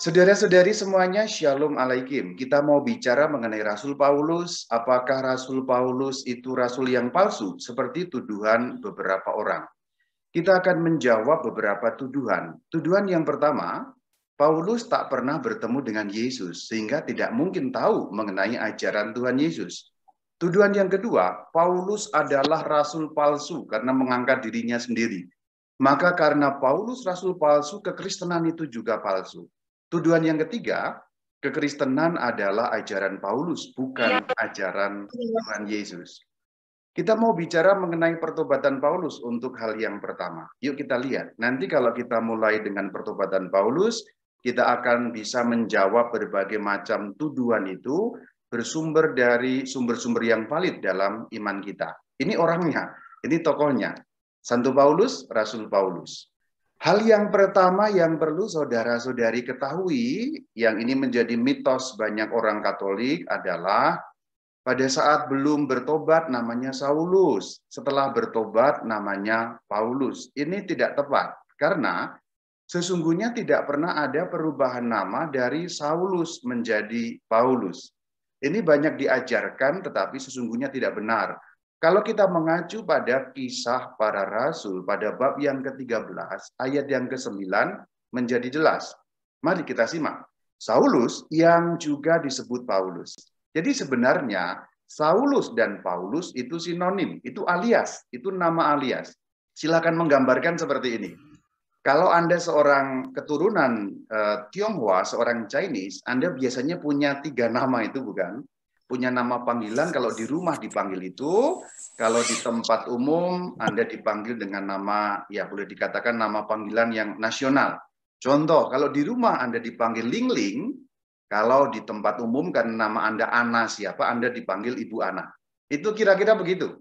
Saudara-saudari semuanya, Shalom Alaikum. Kita mau bicara mengenai Rasul Paulus. Apakah Rasul Paulus itu rasul yang palsu? Seperti tuduhan beberapa orang. Kita akan menjawab beberapa tuduhan. Tuduhan yang pertama, Paulus tak pernah bertemu dengan Yesus, sehingga tidak mungkin tahu mengenai ajaran Tuhan Yesus. Tuduhan yang kedua, Paulus adalah rasul palsu karena mengangkat dirinya sendiri. Maka karena Paulus rasul palsu, kekristenan itu juga palsu. Tuduhan yang ketiga, kekristenan adalah ajaran Paulus, bukan ajaran Tuhan Yesus. Kita mau bicara mengenai pertobatan Paulus untuk hal yang pertama. Yuk kita lihat. Nanti kalau kita mulai dengan pertobatan Paulus, kita akan bisa menjawab berbagai macam tuduhan itu bersumber dari sumber-sumber yang valid dalam iman kita. Ini orangnya, ini tokohnya. Santo Paulus, Rasul Paulus. Hal yang pertama yang perlu saudara-saudari ketahui, yang ini menjadi mitos banyak orang Katolik adalah pada saat belum bertobat namanya Saulus, setelah bertobat namanya Paulus. Ini tidak tepat, karena sesungguhnya tidak pernah ada perubahan nama dari Saulus menjadi Paulus. Ini banyak diajarkan, tetapi sesungguhnya tidak benar. Kalau kita mengacu pada kisah para rasul pada bab yang ke-13, ayat yang ke-9 menjadi jelas. Mari kita simak. Saulus yang juga disebut Paulus. Jadi sebenarnya Saulus dan Paulus itu sinonim, itu alias, itu nama alias. Silakan menggambarkan seperti ini. Kalau Anda seorang keturunan Tionghoa, seorang Chinese, Anda biasanya punya 3 nama itu, bukan? Punya nama panggilan, kalau di rumah dipanggil itu, kalau di tempat umum Anda dipanggil dengan nama, ya boleh dikatakan nama panggilan yang nasional. Contoh, kalau di rumah Anda dipanggil Ling Ling, kalau di tempat umum kan nama Anda Ana siapa, Anda dipanggil Ibu Ana. Itu kira-kira begitu.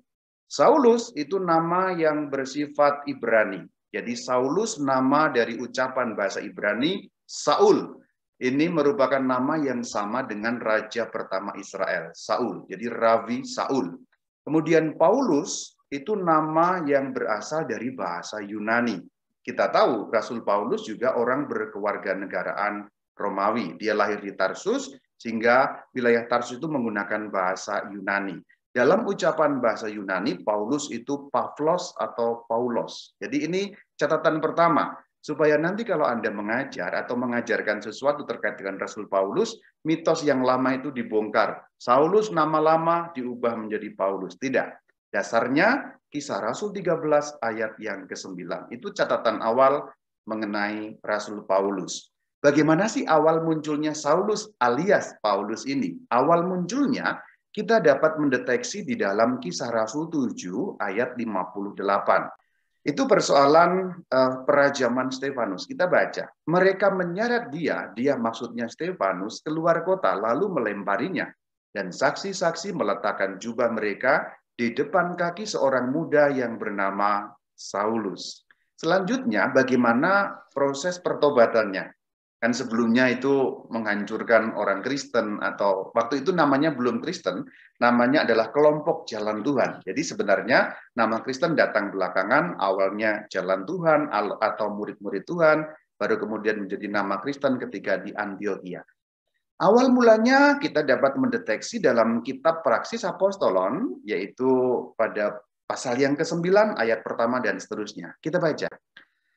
Saulus itu nama yang bersifat Ibrani. Jadi Saulus nama dari ucapan bahasa Ibrani, Saul. Ini merupakan nama yang sama dengan raja pertama Israel, Saul. Jadi Ravi Saul. Kemudian Paulus itu nama yang berasal dari bahasa Yunani. Kita tahu Rasul Paulus juga orang berkewarganegaraan Romawi. Dia lahir di Tarsus, sehingga wilayah Tarsus itu menggunakan bahasa Yunani. Dalam ucapan bahasa Yunani, Paulus itu Pavlos atau Paulos. Jadi ini catatan pertama, supaya nanti kalau Anda mengajar atau mengajarkan sesuatu terkait dengan Rasul Paulus, mitos yang lama itu dibongkar. Saulus nama lama diubah menjadi Paulus. Tidak. Dasarnya Kisah Rasul 13 ayat yang ke-9. Itu catatan awal mengenai Rasul Paulus. Bagaimana sih awal munculnya Saulus alias Paulus ini? Awal munculnya kita dapat mendeteksi di dalam Kisah Rasul 7 ayat 58. Itu persoalan perajaman Stefanus. Kita baca, mereka menyeret dia maksudnya Stefanus, keluar kota lalu melemparinya. Dan saksi-saksi meletakkan jubah mereka di depan kaki seorang muda yang bernama Saulus. Selanjutnya, bagaimana proses pertobatannya? Kan sebelumnya itu menghancurkan orang Kristen, atau waktu itu namanya belum Kristen, namanya adalah kelompok Jalan Tuhan. Jadi sebenarnya nama Kristen datang belakangan, awalnya Jalan Tuhan atau murid-murid Tuhan, baru kemudian menjadi nama Kristen ketika di Antioquia. Awal mulanya kita dapat mendeteksi dalam kitab Praksis Apostolon, yaitu pada pasal yang ke-9 ayat pertama dan seterusnya. Kita baca.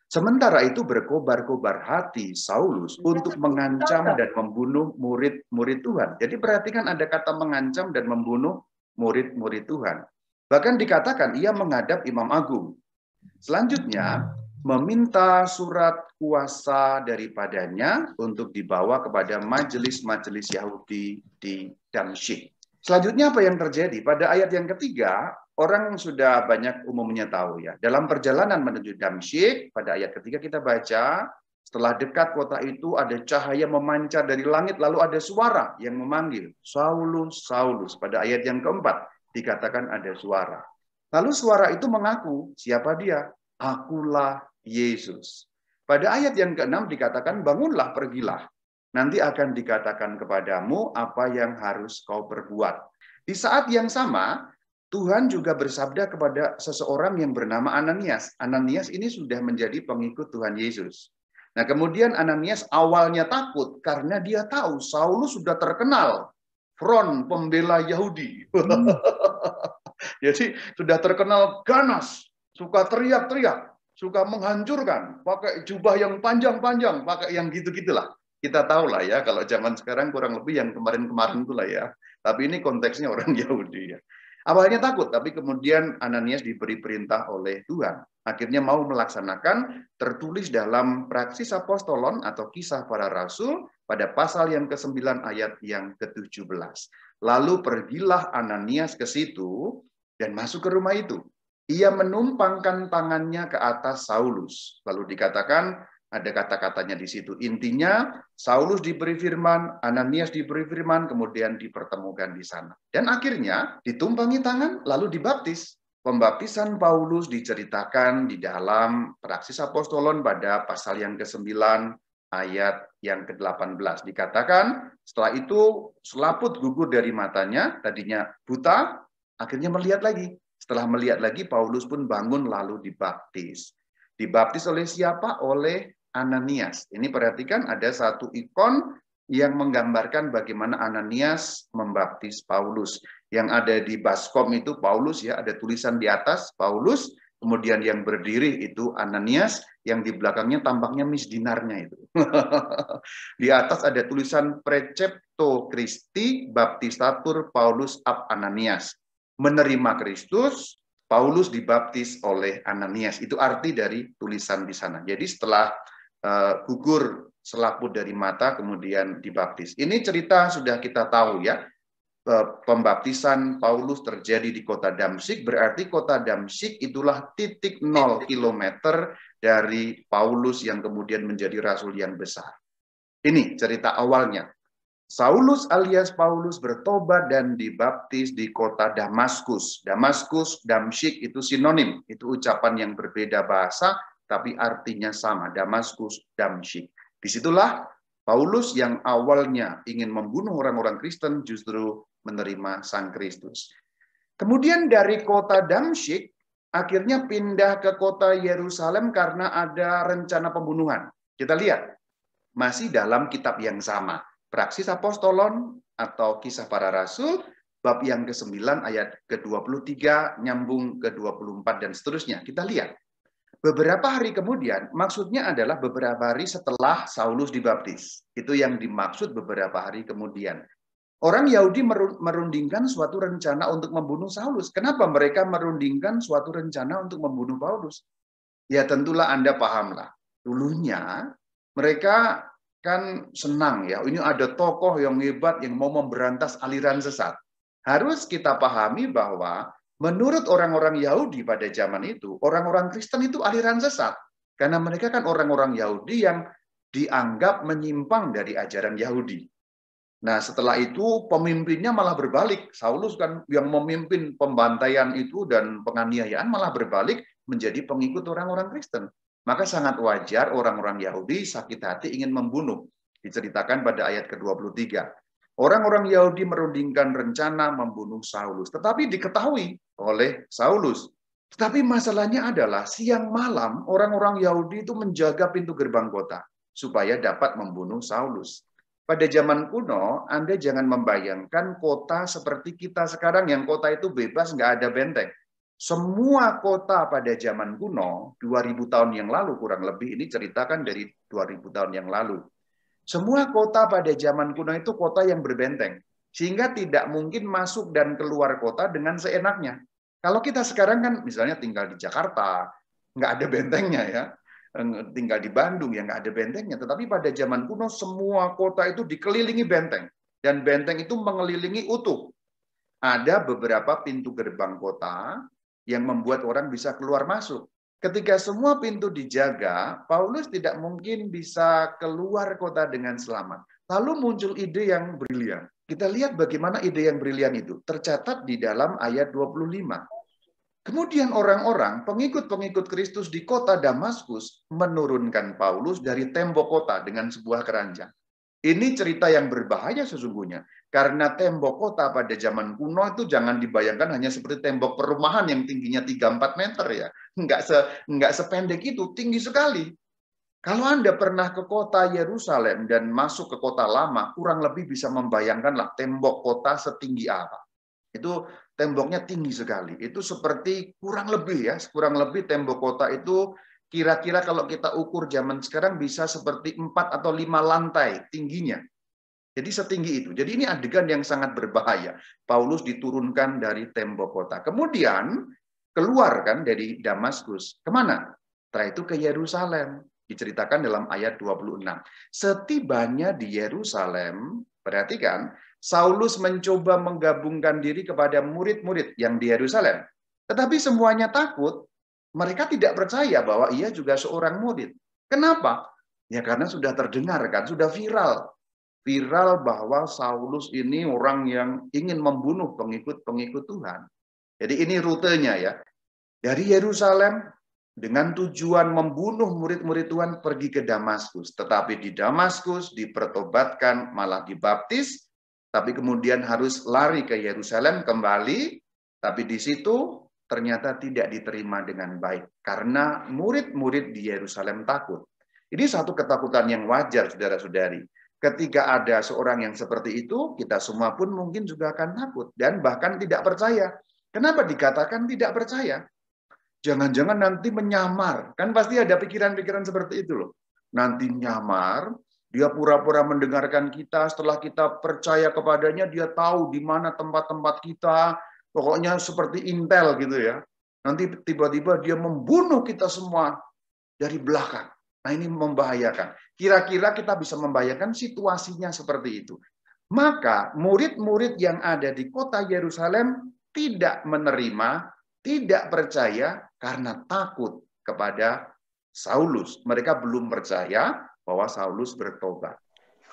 Sementara itu berkobar-kobar hati Saulus untuk mengancam dan membunuh murid-murid Tuhan. Jadi perhatikan ada kata mengancam dan membunuh murid-murid Tuhan. Bahkan dikatakan ia menghadap Imam Agung. Selanjutnya meminta surat kuasa daripadanya untuk dibawa kepada majelis-majelis Yahudi di Damsyik. Selanjutnya apa yang terjadi? Pada ayat yang ketiga, orang sudah banyak umumnya tahu ya. Dalam perjalanan menuju Damsyik, pada ayat ketiga kita baca, setelah dekat kota itu ada cahaya memancar dari langit, lalu ada suara yang memanggil, Saulus, Saulus. Pada ayat yang keempat dikatakan ada suara. Lalu suara itu mengaku, siapa dia? Akulah Yesus. Pada ayat yang ke-6 dikatakan, bangunlah, pergilah. Nanti akan dikatakan kepadamu apa yang harus kau perbuat. Di saat yang sama, Tuhan juga bersabda kepada seseorang yang bernama Ananias. Ananias ini sudah menjadi pengikut Tuhan Yesus. Nah, kemudian Ananias awalnya takut karena dia tahu Saulus sudah terkenal front pembela Yahudi. Jadi sudah terkenal ganas, suka teriak-teriak, suka menghancurkan, pakai jubah yang panjang-panjang, pakai yang gitu-gitulah. Kita tahu lah ya, kalau zaman sekarang kurang lebih yang kemarin-kemarin itulah ya. Tapi ini konteksnya orang Yahudi ya. Awalnya takut, tapi kemudian Ananias diberi perintah oleh Tuhan. Akhirnya mau melaksanakan, tertulis dalam Praksis Apostolon atau Kisah Para Rasul pada pasal yang ke-9 ayat yang ke-17. Lalu pergilah Ananias ke situ dan masuk ke rumah itu. Ia menumpangkan tangannya ke atas Saulus. Lalu dikatakan, ada kata-katanya di situ. Intinya, Saulus diberi firman, Ananias diberi firman, kemudian dipertemukan di sana. Dan akhirnya ditumpangi tangan, lalu dibaptis. Pembaptisan Paulus diceritakan di dalam Praksis Apostolon pada pasal yang ke-9 ayat yang ke-18. Dikatakan, setelah itu selaput gugur dari matanya, tadinya buta, akhirnya melihat lagi. Setelah melihat lagi, Paulus pun bangun lalu dibaptis. Dibaptis oleh siapa? Oleh Ananias. Ini perhatikan ada satu ikon yang menggambarkan bagaimana Ananias membaptis Paulus. Yang ada di baskom itu Paulus ya, ada tulisan di atas Paulus, kemudian yang berdiri itu Ananias, yang di belakangnya tampaknya misdinarnya itu. Di atas ada tulisan Precepto Christi Baptistatur Paulus ab Ananias. Menerima Kristus, Paulus dibaptis oleh Ananias. Itu arti dari tulisan di sana. Jadi setelah gugur selaput dari mata, kemudian dibaptis. Ini cerita sudah kita tahu ya. Pembaptisan Paulus terjadi di kota Damsyik, berarti kota Damsyik itulah titik 0 kilometer dari Paulus yang kemudian menjadi rasul yang besar. Ini cerita awalnya. Saulus alias Paulus bertobat dan dibaptis di kota Damaskus. Damaskus, Damsyik itu sinonim, itu ucapan yang berbeda bahasa, tapi artinya sama, Damaskus, Damsyik. Disitulah Paulus yang awalnya ingin membunuh orang-orang Kristen justru menerima Sang Kristus. Kemudian dari kota Damsyik, akhirnya pindah ke kota Yerusalem karena ada rencana pembunuhan. Kita lihat, masih dalam kitab yang sama. Praksis Apostolon atau Kisah Para Rasul, bab yang ke-9 ayat ke-23, nyambung ke-24 dan seterusnya. Kita lihat. Beberapa hari kemudian, maksudnya adalah beberapa hari setelah Saulus dibaptis. Itu yang dimaksud beberapa hari kemudian. Orang Yahudi merundingkan suatu rencana untuk membunuh Saulus. Kenapa mereka merundingkan suatu rencana untuk membunuh Paulus? Ya tentulah Anda pahamlah. Dulunya mereka kan senang ya, ini ada tokoh yang hebat yang mau memberantas aliran sesat. Harus kita pahami bahwa menurut orang-orang Yahudi pada zaman itu, orang-orang Kristen itu aliran sesat. Karena mereka kan orang-orang Yahudi yang dianggap menyimpang dari ajaran Yahudi. Nah setelah itu pemimpinnya malah berbalik. Saulus kan yang memimpin pembantaian itu dan penganiayaan malah berbalik menjadi pengikut orang-orang Kristen. Maka sangat wajar orang-orang Yahudi sakit hati ingin membunuh. Diceritakan pada ayat ke-23. Orang-orang Yahudi merundingkan rencana membunuh Saulus. Tetapi diketahui oleh Saulus. Tetapi masalahnya adalah siang malam orang-orang Yahudi itu menjaga pintu gerbang kota. Supaya dapat membunuh Saulus. Pada zaman kuno, Anda jangan membayangkan kota seperti kita sekarang yang kota itu bebas, nggak ada benteng. Semua kota pada zaman kuno, 2000 tahun yang lalu kurang lebih, ini ceritakan dari 2000 tahun yang lalu. Semua kota pada zaman kuno itu kota yang berbenteng. Sehingga tidak mungkin masuk dan keluar kota dengan seenaknya. Kalau kita sekarang kan misalnya tinggal di Jakarta, nggak ada bentengnya ya. Tinggal di Bandung ya nggak ada bentengnya. Tetapi pada zaman kuno semua kota itu dikelilingi benteng. Dan benteng itu mengelilingi utuh. Ada beberapa pintu gerbang kota yang membuat orang bisa keluar masuk. Ketika semua pintu dijaga, Paulus tidak mungkin bisa keluar kota dengan selamat. Lalu muncul ide yang brilian. Kita lihat bagaimana ide yang brilian itu. Tercatat di dalam ayat 25. Kemudian orang-orang, pengikut-pengikut Kristus di kota Damaskus, menurunkan Paulus dari tembok kota dengan sebuah keranjang. Ini cerita yang berbahaya sesungguhnya. Karena tembok kota pada zaman kuno itu jangan dibayangkan hanya seperti tembok perumahan yang tingginya 3-4 meter ya. Enggak sependek itu, tinggi sekali. Kalau Anda pernah ke kota Yerusalem dan masuk ke kota lama, kurang lebih bisa membayangkanlah tembok kota setinggi apa. Itu temboknya tinggi sekali. Itu seperti kurang lebih tembok kota itu kira-kira kalau kita ukur zaman sekarang bisa seperti 4 atau 5 lantai tingginya. Jadi setinggi itu. Jadi ini adegan yang sangat berbahaya. Paulus diturunkan dari tembok kota. Kemudian keluar kan dari Damaskus. Kemana? Setelah itu ke Yerusalem. Diceritakan dalam ayat 26. Setibanya di Yerusalem, perhatikan, Saulus mencoba menggabungkan diri kepada murid-murid yang di Yerusalem. Tetapi semuanya takut, mereka tidak percaya bahwa ia juga seorang murid. Kenapa? Ya karena sudah terdengar kan, sudah viral. Viral bahwa Saulus ini orang yang ingin membunuh pengikut-pengikut Tuhan. Jadi ini rutenya ya. Dari Yerusalem dengan tujuan membunuh murid-murid Tuhan pergi ke Damaskus. Tetapi di Damaskus dipertobatkan, malah dibaptis, tapi kemudian harus lari ke Yerusalem kembali, tapi di situ ternyata tidak diterima dengan baik. Karena murid-murid di Yerusalem takut. Ini satu ketakutan yang wajar, saudara-saudari. Ketika ada seorang yang seperti itu, kita semua pun mungkin juga akan takut. Dan bahkan tidak percaya. Kenapa dikatakan tidak percaya? Jangan-jangan nanti menyamar. Kan pasti ada pikiran-pikiran seperti itu loh. Nanti nyamar, dia pura-pura mendengarkan kita, setelah kita percaya kepadanya, dia tahu di mana tempat-tempat kita, pokoknya seperti intel gitu ya. Nanti tiba-tiba dia membunuh kita semua dari belakang. Nah ini membahayakan. Kira-kira kita bisa membayangkan situasinya seperti itu. Maka murid-murid yang ada di kota Yerusalem tidak menerima, tidak percaya karena takut kepada Saulus. Mereka belum percaya bahwa Saulus bertobat.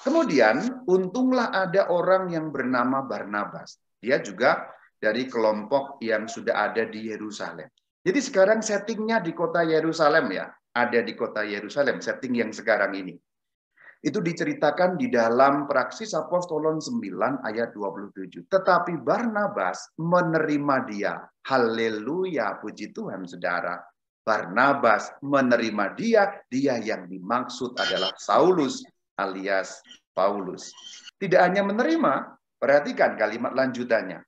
Kemudian untunglah ada orang yang bernama Barnabas. Dia juga dari kelompok yang sudah ada di Yerusalem. Jadi sekarang settingnya di kota Yerusalem ya. Ada di kota Yerusalem, setting yang sekarang ini. Itu diceritakan di dalam Praksis Apostolon 9 ayat 27. Tetapi Barnabas menerima dia. Haleluya, puji Tuhan saudara. Barnabas menerima dia yang dimaksud adalah Saulus alias Paulus. Tidak hanya menerima, perhatikan kalimat lanjutannya.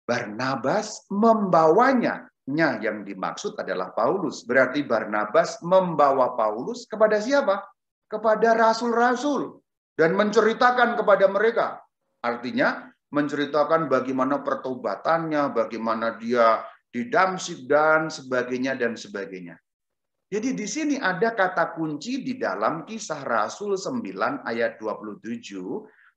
Barnabas membawanya. Yang dimaksud adalah Paulus. Berarti Barnabas membawa Paulus kepada siapa? Kepada rasul-rasul. Dan menceritakan kepada mereka. Artinya menceritakan bagaimana pertobatannya, bagaimana dia di Damsyik dan sebagainya dan sebagainya. Jadi di sini ada kata kunci di dalam Kisah Rasul 9 ayat 27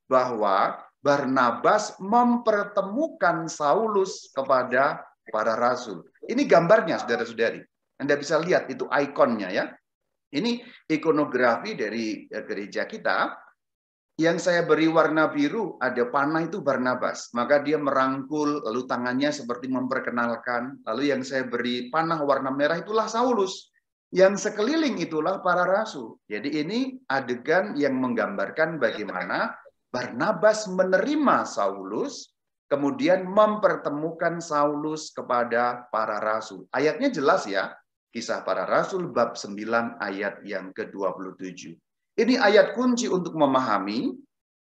bahwa Barnabas mempertemukan Saulus kepada para rasul. Ini gambarnya, saudara-saudari. Anda bisa lihat itu ikonnya ya. Ini ikonografi dari gereja kita. Yang saya beri warna biru, ada panah itu Barnabas. Maka dia merangkul, lalu tangannya seperti memperkenalkan. Lalu yang saya beri panah warna merah itulah Saulus. Yang sekeliling itulah para rasul. Jadi ini adegan yang menggambarkan bagaimana Barnabas menerima Saulus, kemudian mempertemukan Saulus kepada para rasul. Ayatnya jelas ya, Kisah Para Rasul bab 9 ayat yang ke-27. Ini ayat kunci untuk memahami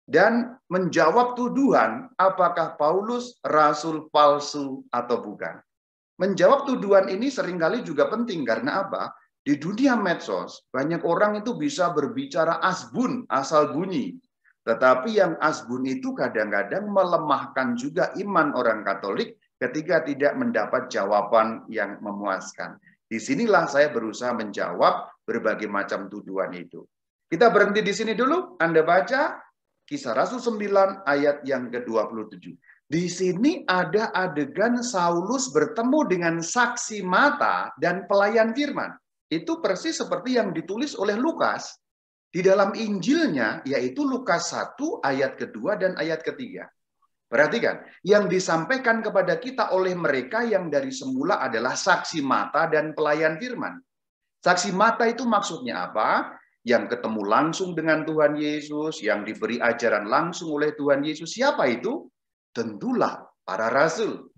dan menjawab tuduhan apakah Paulus rasul palsu atau bukan. Menjawab tuduhan ini seringkali juga penting karena apa? Di dunia medsos, banyak orang itu bisa berbicara asbun, asal bunyi. Tetapi yang asbun itu kadang-kadang melemahkan juga iman orang Katolik ketika tidak mendapat jawaban yang memuaskan. Disinilah saya berusaha menjawab berbagai macam tuduhan itu. Kita berhenti di sini dulu. Anda baca Kisah Rasul 9 ayat yang ke-27. Di sini ada adegan Saulus bertemu dengan saksi mata dan pelayan firman. Itu persis seperti yang ditulis oleh Lukas di dalam Injilnya, yaitu Lukas 1 ayat kedua dan ayat ketiga. Perhatikan, yang disampaikan kepada kita oleh mereka yang dari semula adalah saksi mata dan pelayan firman. Saksi mata itu maksudnya apa? Yang ketemu langsung dengan Tuhan Yesus, yang diberi ajaran langsung oleh Tuhan Yesus. Siapa itu? Tentulah para rasul.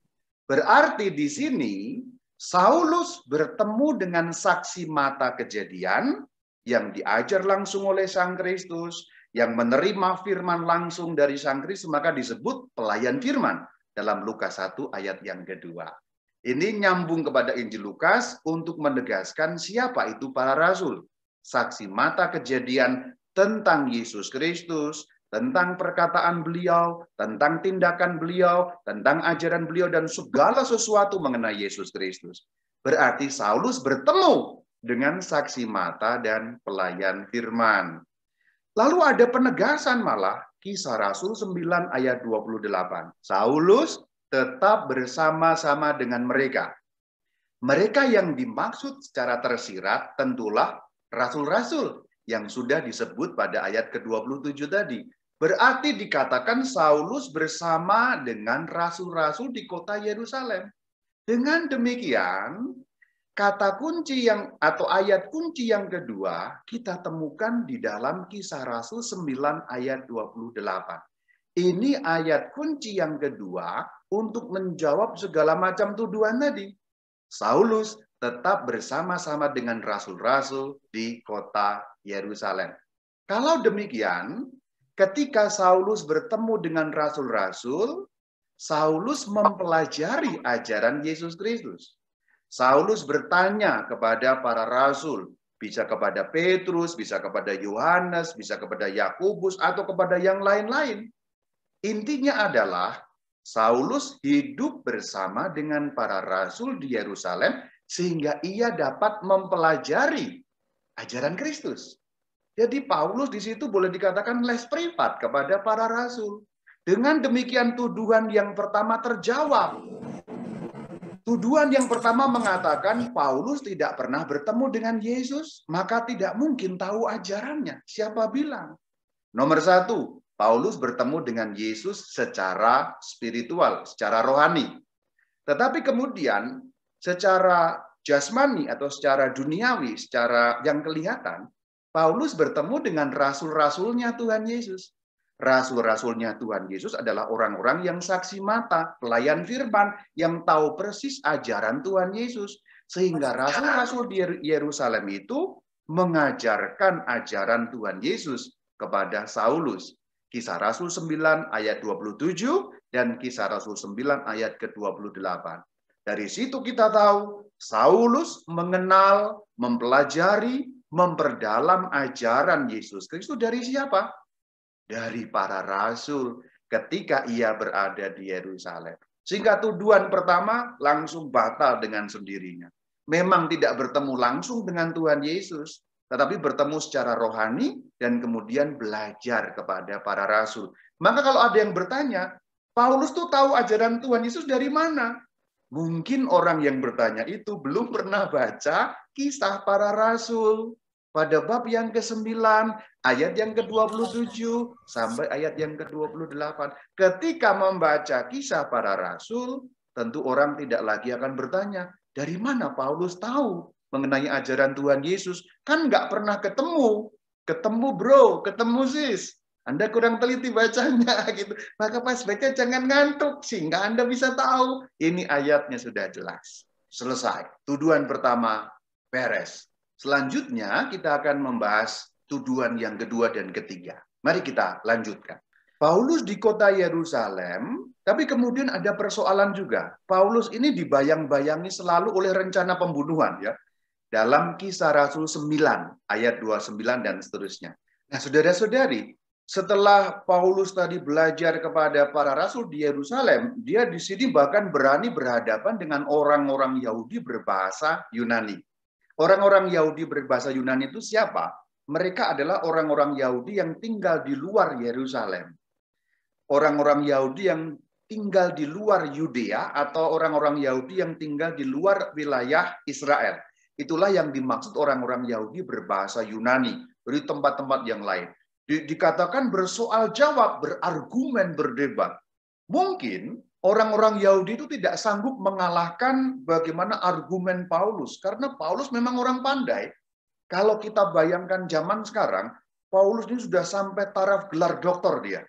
Berarti di sini Saulus bertemu dengan saksi mata kejadian, yang diajar langsung oleh Sang Kristus, yang menerima firman langsung dari Sang Kristus, maka disebut pelayan firman dalam Lukas 1 ayat yang kedua. Ini nyambung kepada Injil Lukas untuk menegaskan siapa itu para rasul. Saksi mata kejadian tentang Yesus Kristus, tentang perkataan beliau, tentang tindakan beliau, tentang ajaran beliau, dan segala sesuatu mengenai Yesus Kristus. Berarti Saulus bertemu dengan saksi mata dan pelayan firman. Lalu ada penegasan malah, Kisah Rasul 9 ayat 28. Saulus tetap bersama-sama dengan mereka. Mereka yang dimaksud secara tersirat tentulah rasul-rasul yang sudah disebut pada ayat ke-27 tadi. Berarti dikatakan Saulus bersama dengan rasul-rasul di kota Yerusalem. Dengan demikian, kata kunci atau ayat kunci yang kedua kita temukan di dalam Kisah Rasul 9 ayat 28. Ini ayat kunci yang kedua untuk menjawab segala macam tuduhan tadi. Saulus tetap bersama-sama dengan rasul-rasul di kota Yerusalem. Kalau demikian, ketika Saulus bertemu dengan rasul-rasul, Saulus mempelajari ajaran Yesus Kristus. Saulus bertanya kepada para rasul, bisa kepada Petrus, bisa kepada Yohanes, bisa kepada Yakobus, atau kepada yang lain-lain. Intinya adalah Saulus hidup bersama dengan para rasul di Yerusalem sehingga ia dapat mempelajari ajaran Kristus. Jadi Paulus di situ boleh dikatakan les privat kepada para rasul. Dengan demikian tuduhan yang pertama terjawab. Tuduhan yang pertama mengatakan Paulus tidak pernah bertemu dengan Yesus, maka tidak mungkin tahu ajarannya. Siapa bilang? Nomor satu, Paulus bertemu dengan Yesus secara spiritual, secara rohani. Tetapi kemudian secara jasmani atau secara duniawi, secara yang kelihatan, Paulus bertemu dengan rasul-rasulnya Tuhan Yesus. Rasul-rasulnya Tuhan Yesus adalah orang-orang yang saksi mata, pelayan firman, yang tahu persis ajaran Tuhan Yesus. Sehingga rasul-rasul di Yerusalem itu mengajarkan ajaran Tuhan Yesus kepada Saulus. Kisah Rasul 9 ayat 27 dan Kisah Rasul 9 ayat ke-28. Dari situ kita tahu Saulus mengenal, mempelajari, memperdalam ajaran Yesus Kristus dari siapa? Dari para rasul ketika ia berada di Yerusalem. Sehingga tuduhan pertama langsung batal dengan sendirinya. Memang tidak bertemu langsung dengan Tuhan Yesus, tetapi bertemu secara rohani dan kemudian belajar kepada para rasul. Maka kalau ada yang bertanya, Paulus tuh tahu ajaran Tuhan Yesus dari mana? Mungkin orang yang bertanya itu belum pernah baca Kisah Para Rasul. Pada bab yang ke-9, ayat yang ke-27, sampai ayat yang ke-28. Ketika membaca Kisah Para Rasul, tentu orang tidak lagi akan bertanya, dari mana Paulus tahu mengenai ajaran Tuhan Yesus? Kan nggak pernah ketemu. Ketemu bro, ketemu sis. Anda kurang teliti bacanya gitu. Maka pas baca jangan ngantuk sehingga Anda bisa tahu. Ini ayatnya sudah jelas. Selesai. Tuduhan pertama beres. Selanjutnya kita akan membahas tuduhan yang kedua dan ketiga. Mari kita lanjutkan. Paulus di kota Yerusalem, tapi kemudian ada persoalan juga. Paulus ini dibayang-bayangi selalu oleh rencana pembunuhan ya. Dalam Kisah Rasul 9 ayat 29 dan seterusnya. Nah, saudara-saudari, setelah Paulus tadi belajar kepada para rasul di Yerusalem, dia di sini bahkan berani berhadapan dengan orang-orang Yahudi berbahasa Yunani. Orang-orang Yahudi berbahasa Yunani itu siapa? Mereka adalah orang-orang Yahudi yang tinggal di luar Yerusalem. Orang-orang Yahudi yang tinggal di luar Yudea atau orang-orang Yahudi yang tinggal di luar wilayah Israel. Itulah yang dimaksud orang-orang Yahudi berbahasa Yunani dari tempat-tempat yang lain. Dikatakan bersoal jawab, berargumen, berdebat. Mungkin orang-orang Yahudi itu tidak sanggup mengalahkan bagaimana argumen Paulus. Karena Paulus memang orang pandai. Kalau kita bayangkan zaman sekarang, Paulus ini sudah sampai taraf gelar doktor dia.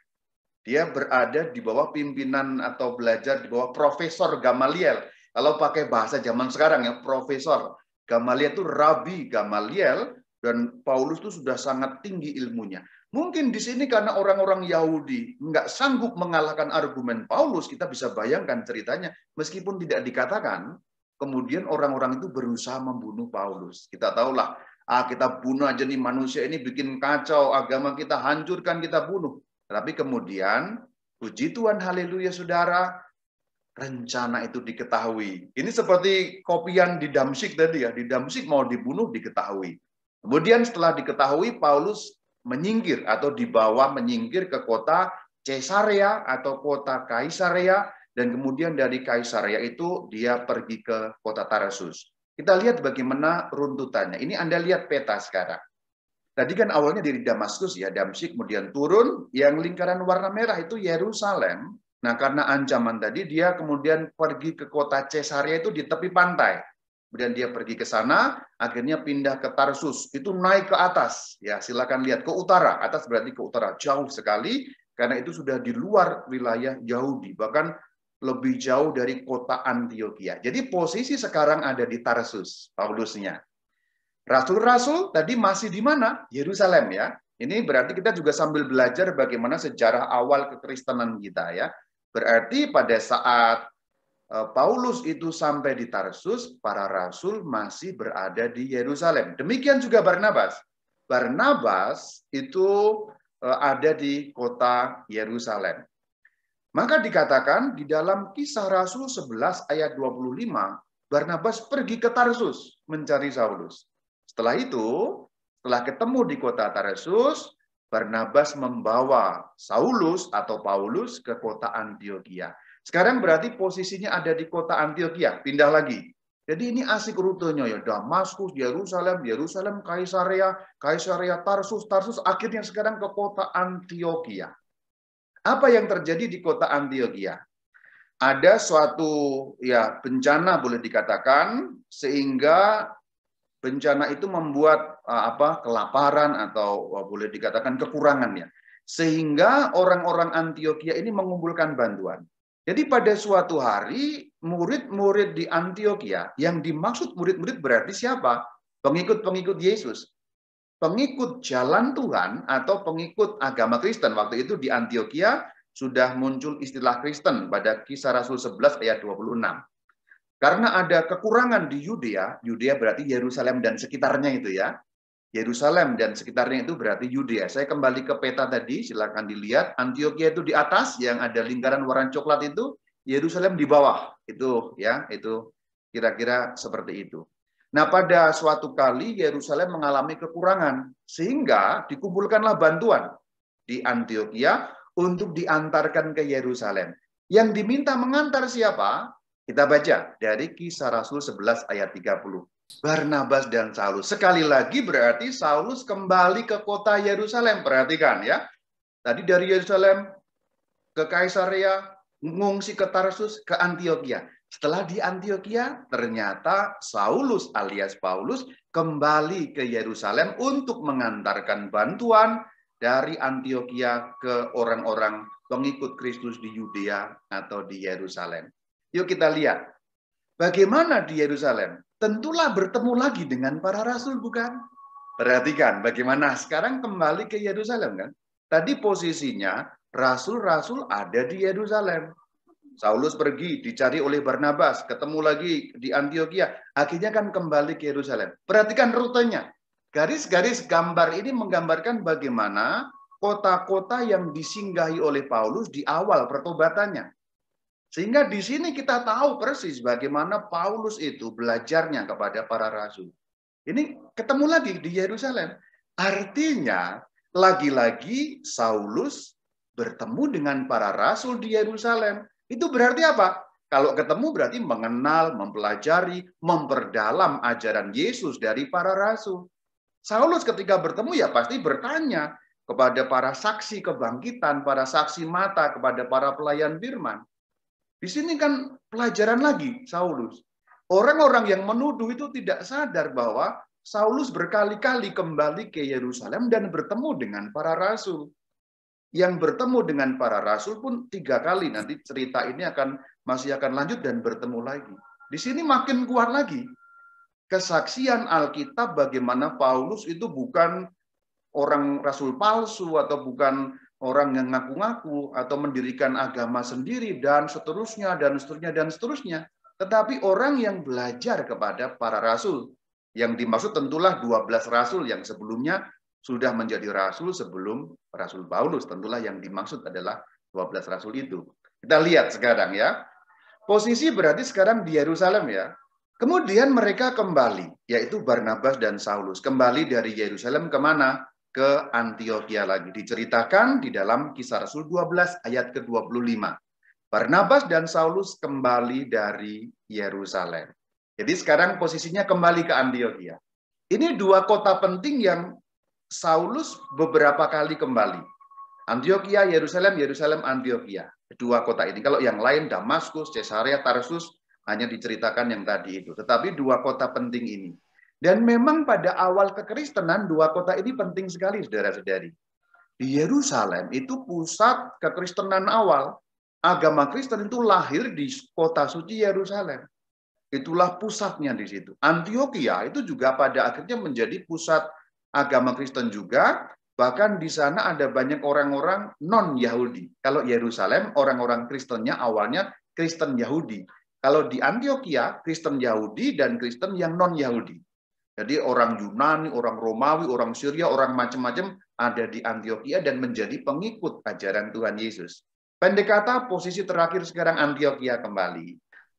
Dia berada di bawah pimpinan atau belajar di bawah Profesor Gamaliel. Kalau pakai bahasa zaman sekarang ya, Profesor Gamaliel itu Rabi Gamaliel Dan Paulus itu sudah sangat tinggi ilmunya. Mungkin di sini karena orang-orang Yahudi nggak sanggup mengalahkan argumen Paulus, kita bisa bayangkan ceritanya. Meskipun tidak dikatakan, kemudian orang-orang itu berusaha membunuh Paulus. Kita tahulah, kita bunuh aja nih manusia ini bikin kacau, agama kita hancurkan, kita bunuh. Tapi kemudian, puji Tuhan, haleluya saudara, rencana itu diketahui. Ini seperti kopian di Damsyik tadi ya, di Damsyik mau dibunuh diketahui. Kemudian setelah diketahui, Paulus menyingkir atau dibawa menyingkir ke kota Caesarea atau kota Kaisarea, dan kemudian dari Kaisarea itu dia pergi ke kota Tarsus. Kita lihat bagaimana runtutannya. Ini Anda lihat peta sekarang. Tadi kan awalnya dari Damaskus ya, Damsyik, kemudian turun, yang lingkaran warna merah itu Yerusalem. Nah, karena ancaman tadi, dia kemudian pergi ke kota Caesarea itu di tepi pantai. Kemudian dia pergi ke sana, akhirnya pindah ke Tarsus. Itu naik ke atas. Ya, silakan lihat ke utara. Atas berarti ke utara, jauh sekali karena itu sudah di luar wilayah Yahudi, bahkan lebih jauh dari kota Antioquia. Jadi posisi sekarang ada di Tarsus, Paulusnya. Rasul-rasul tadi masih di mana? Yerusalem ya. Ini berarti kita juga sambil belajar bagaimana sejarah awal kekristenan kita ya. Berarti pada saat Paulus itu sampai di Tarsus, para rasul masih berada di Yerusalem. Demikian juga Barnabas. Barnabas itu ada di kota Yerusalem. Maka dikatakan di dalam Kisah Rasul 11 ayat 25, Barnabas pergi ke Tarsus mencari Saulus. Setelah itu, setelah ketemu di kota Tarsus, Barnabas membawa Saulus atau Paulus ke kota Antioquia. Sekarang berarti posisinya ada di kota Antioquia, pindah lagi. Jadi ini asik rutenya ya, Damaskus, Yerusalem, Yerusalem, Kaisarea, Kaisarea, Tarsus, Tarsus, akhirnya sekarang ke kota Antioquia. Apa yang terjadi di kota Antioquia? Ada suatu ya bencana boleh dikatakan, sehingga bencana itu membuat kelaparan atau boleh dikatakan kekurangan ya. Sehingga orang-orang Antioquia ini mengumpulkan bantuan. Jadi pada suatu hari, murid-murid di Antioquia, yang dimaksud murid-murid berarti siapa? Pengikut-pengikut Yesus. Pengikut jalan Tuhan atau pengikut agama Kristen. Waktu itu di Antioquia sudah muncul istilah Kristen pada Kisah Rasul 11 ayat 26. Karena ada kekurangan di Yudea, Yudea berarti Yerusalem dan sekitarnya itu ya. Yerusalem dan sekitarnya itu berarti Yudea. Saya kembali ke peta tadi, silakan dilihat. Antioquia itu di atas, yang ada lingkaran warna coklat itu, Yerusalem di bawah. Itu ya, itu kira-kira seperti itu. Nah, pada suatu kali Yerusalem mengalami kekurangan, sehingga dikumpulkanlah bantuan di Antioquia untuk diantarkan ke Yerusalem. Yang diminta mengantar siapa? Kita baca dari Kisah Rasul 11 ayat 30. Barnabas dan Saulus. Sekali lagi berarti Saulus kembali ke kota Yerusalem. Perhatikan ya. Tadi dari Yerusalem ke Kaisarea, mengungsi ke Tarsus, ke Antioquia. Setelah di Antioquia, ternyata Saulus alias Paulus kembali ke Yerusalem untuk mengantarkan bantuan dari Antioquia ke orang-orang pengikut Kristus di Yudea atau di Yerusalem. Yuk kita lihat. Bagaimana di Yerusalem? Tentulah bertemu lagi dengan para rasul, bukan? Perhatikan bagaimana sekarang kembali ke Yerusalem kan? Tadi posisinya rasul-rasul ada di Yerusalem. Saulus pergi, dicari oleh Barnabas, ketemu lagi di Antioquia, akhirnya kan kembali ke Yerusalem. Perhatikan rutenya. Garis-garis gambar ini menggambarkan bagaimana kota-kota yang disinggahi oleh Paulus di awal pertobatannya. Sehingga di sini kita tahu persis bagaimana Paulus itu belajarnya kepada para rasul. Ini ketemu lagi di Yerusalem. Artinya, lagi-lagi Saulus bertemu dengan para rasul di Yerusalem. Itu berarti apa? Kalau ketemu berarti mengenal, mempelajari, memperdalam ajaran Yesus dari para rasul. Saulus ketika bertemu ya pasti bertanya kepada para saksi kebangkitan, para saksi mata, kepada para pelayan firman. Di sini kan pelajaran lagi Saulus. Orang-orang yang menuduh itu tidak sadar bahwa Saulus berkali-kali kembali ke Yerusalem dan bertemu dengan para rasul. Yang bertemu dengan para rasul pun 3 kali. Nanti cerita ini masih akan lanjut dan bertemu lagi. Di sini makin kuat lagi. kesaksian Alkitab bagaimana Paulus itu bukan orang rasul palsu atau bukan orang yang ngaku-ngaku atau mendirikan agama sendiri dan seterusnya dan seterusnya dan seterusnya, tetapi orang yang belajar kepada para rasul. Yang dimaksud tentulah 12 rasul yang sebelumnya sudah menjadi rasul sebelum Rasul Paulus. Tentulah yang dimaksud adalah 12 rasul itu. Kita lihat sekarang ya. Posisi berarti sekarang di Yerusalem ya. Kemudian mereka kembali, yaitu Barnabas dan Saulus. Kembali dari Yerusalem kemana? Ke Antiokhia lagi. Diceritakan di dalam Kisah Rasul 12 ayat ke-25. Barnabas dan Saulus kembali dari Yerusalem. Jadi sekarang posisinya kembali ke Antiokhia. Ini dua kota penting yang Saulus beberapa kali kembali. Antiokhia, Yerusalem, Yerusalem, Antiokhia. Dua kota ini. Kalau yang lain, Damaskus, Caesarea, Tarsus, hanya diceritakan yang tadi itu. Tetapi dua kota penting ini. Dan memang pada awal kekristenan, dua kota ini penting sekali, saudara-saudari. Di Yerusalem itu pusat kekristenan awal. Agama Kristen itu lahir di kota suci Yerusalem. Itulah pusatnya di situ. Antiokhia itu juga pada akhirnya menjadi pusat agama Kristen juga. Bahkan di sana ada banyak orang-orang non-Yahudi. Kalau Yerusalem, orang-orang Kristennya awalnya Kristen Yahudi. Kalau di Antiokhia, Kristen Yahudi dan Kristen yang non-Yahudi. Jadi orang Yunani, orang Romawi, orang Syria, orang macam-macam ada di Antiokhia dan menjadi pengikut ajaran Tuhan Yesus. Pendek kata, posisi terakhir sekarang Antiokhia kembali.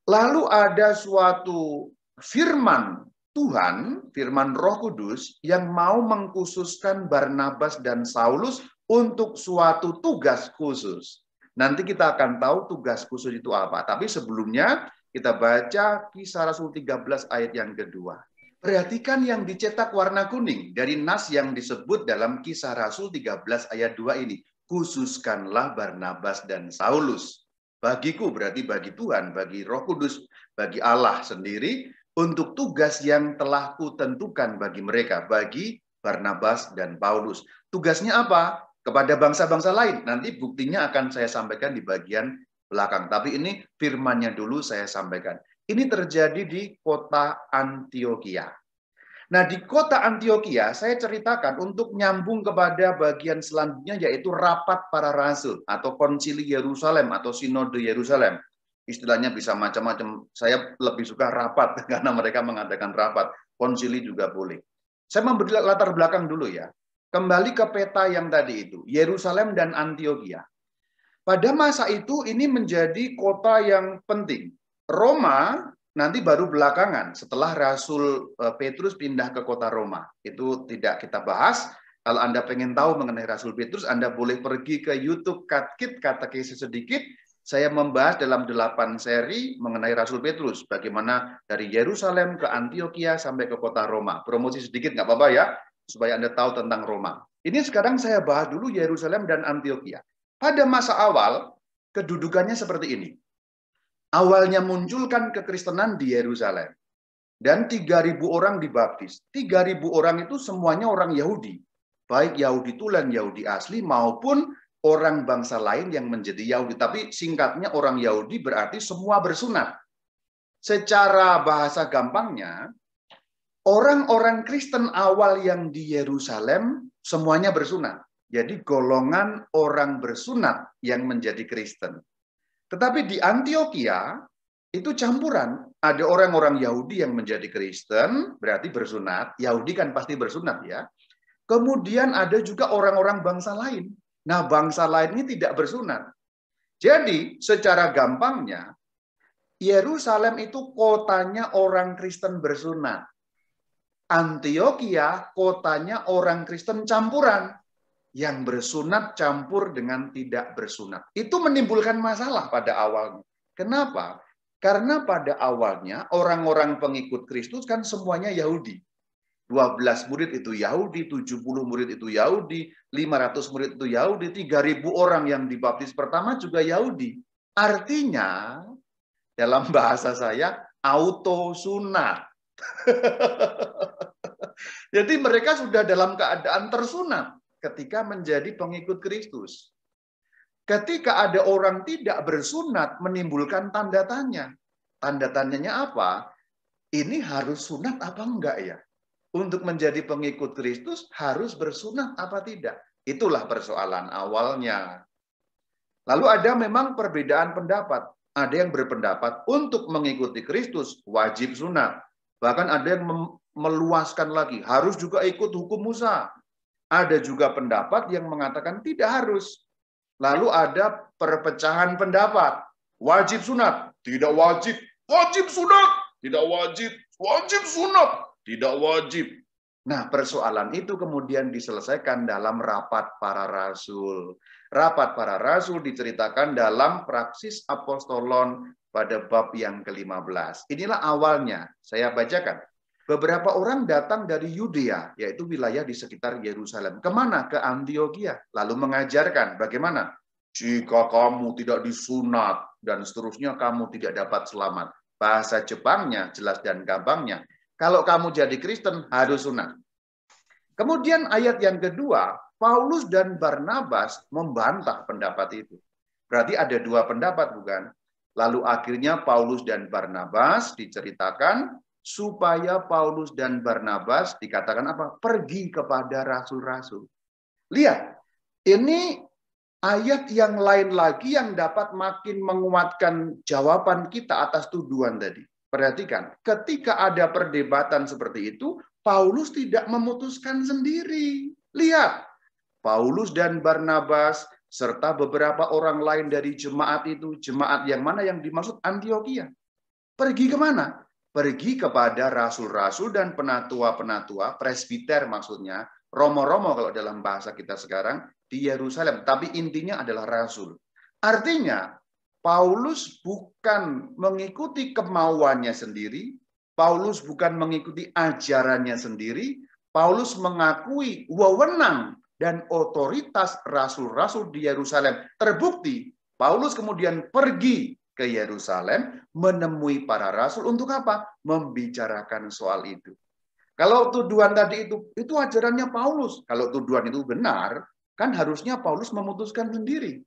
Lalu ada suatu firman Tuhan, firman Roh Kudus yang mau mengkhususkan Barnabas dan Saulus untuk suatu tugas khusus. Nanti kita akan tahu tugas khusus itu apa. Tapi sebelumnya kita baca Kisah Rasul 13 ayat yang kedua. Perhatikan yang dicetak warna kuning dari nas yang disebut dalam Kisah Rasul 13 ayat 2 ini. Khususkanlah Barnabas dan Saulus. Bagiku berarti bagi Tuhan, bagi Roh Kudus, bagi Allah sendiri, untuk tugas yang telah kutentukan bagi mereka, bagi Barnabas dan Paulus. Tugasnya apa? Kepada bangsa-bangsa lain. Nanti buktinya akan saya sampaikan di bagian belakang. Tapi ini firmannya dulu saya sampaikan. Ini terjadi di kota Antiokhia. Nah, di kota Antiokhia saya ceritakan untuk nyambung kepada bagian selanjutnya yaitu rapat para rasul atau konsili Yerusalem atau sinode Yerusalem. Istilahnya bisa macam-macam. Saya lebih suka rapat karena mereka mengadakan rapat. Konsili juga boleh. Saya memberi latar belakang dulu ya. Kembali ke peta yang tadi itu, Yerusalem dan Antiokhia. Pada masa itu ini menjadi kota yang penting. Roma nanti baru belakangan setelah Rasul Petrus pindah ke kota Roma. Itu tidak kita bahas. Kalau Anda pengen tahu mengenai Rasul Petrus, Anda boleh pergi ke YouTube Katekesis sedikit. Saya membahas dalam 8 seri mengenai Rasul Petrus. Bagaimana dari Yerusalem ke Antiokhia sampai ke kota Roma. Promosi sedikit nggak apa-apa ya, supaya Anda tahu tentang Roma. Ini sekarang saya bahas dulu Yerusalem dan Antiokhia. Pada masa awal, kedudukannya seperti ini. Awalnya munculkan kekristenan di Yerusalem. Dan 3.000 orang dibaptis. 3.000 orang itu semuanya orang Yahudi. Baik Yahudi tulen, Yahudi asli, maupun orang bangsa lain yang menjadi Yahudi. Tapi singkatnya orang Yahudi berarti semua bersunat. Secara bahasa gampangnya, orang-orang Kristen awal yang di Yerusalem semuanya bersunat. Jadi golongan orang bersunat yang menjadi Kristen. Tetapi di Antiokhia itu campuran. Ada orang-orang Yahudi yang menjadi Kristen, berarti bersunat. Yahudi kan pasti bersunat ya. Kemudian ada juga orang-orang bangsa lain. Nah, bangsa lain ini tidak bersunat. Jadi, secara gampangnya, Yerusalem itu kotanya orang Kristen bersunat. Antiokhia kotanya orang Kristen campuran. Yang bersunat campur dengan tidak bersunat. Itu menimbulkan masalah pada awalnya. Kenapa? Karena pada awalnya orang-orang pengikut Kristus kan semuanya Yahudi. 12 murid itu Yahudi, 70 murid itu Yahudi, 500 murid itu Yahudi, 3.000 orang yang dibaptis pertama juga Yahudi. Artinya, dalam bahasa saya, auto sunat. Jadi mereka sudah dalam keadaan tersunat ketika menjadi pengikut Kristus. Ketika ada orang tidak bersunat menimbulkan tanda tanya. Tanda tanyanya apa? ini harus sunat apa enggak ya? Untuk menjadi pengikut Kristus harus bersunat apa tidak? Itulah persoalan awalnya. Lalu ada memang perbedaan pendapat. Ada yang berpendapat untuk mengikuti Kristus wajib sunat. Bahkan ada yang meluaskan lagi, harus juga ikut hukum Musa. Ada juga pendapat yang mengatakan tidak harus. Lalu ada perpecahan pendapat. Wajib sunat, tidak wajib. Wajib sunat, tidak wajib. Wajib sunat, tidak wajib. Nah, persoalan itu kemudian diselesaikan dalam rapat para rasul. Rapat para rasul diceritakan dalam Praksis Apostolon pada bab yang ke-15. Inilah awalnya, saya bacakan. Beberapa orang datang dari Yudea, yaitu wilayah di sekitar Yerusalem. Kemana? Ke Antioquia. Lalu mengajarkan bagaimana? Jika kamu tidak disunat, dan seterusnya kamu tidak dapat selamat. Bahasa Jepangnya jelas dan gampangnya. Kalau kamu jadi Kristen, harus sunat. Kemudian ayat yang kedua, Paulus dan Barnabas membantah pendapat itu. Berarti ada dua pendapat, bukan? Lalu akhirnya Paulus dan Barnabas diceritakan supaya Paulus dan Barnabas dikatakan apa? Pergi kepada rasul-rasul. Lihat, ini ayat yang lain lagi yang dapat makin menguatkan jawaban kita atas tuduhan tadi. Perhatikan, ketika ada perdebatan seperti itu, Paulus tidak memutuskan sendiri. Lihat, Paulus dan Barnabas serta beberapa orang lain dari jemaat itu, jemaat yang mana yang dimaksud Antioquia. Pergi kemana? Pergi kepada rasul-rasul dan penatua-penatua, presbiter maksudnya, romo-romo kalau dalam bahasa kita sekarang, di Yerusalem. Tapi intinya adalah rasul. Artinya, Paulus bukan mengikuti kemauannya sendiri, Paulus bukan mengikuti ajarannya sendiri, Paulus mengakui wewenang dan otoritas rasul-rasul di Yerusalem. Terbukti, Paulus kemudian pergi ke Yerusalem menemui para rasul untuk apa? Membicarakan soal itu. Kalau tuduhan tadi itu ajarannya Paulus. Kalau tuduhan itu benar, kan harusnya Paulus memutuskan sendiri.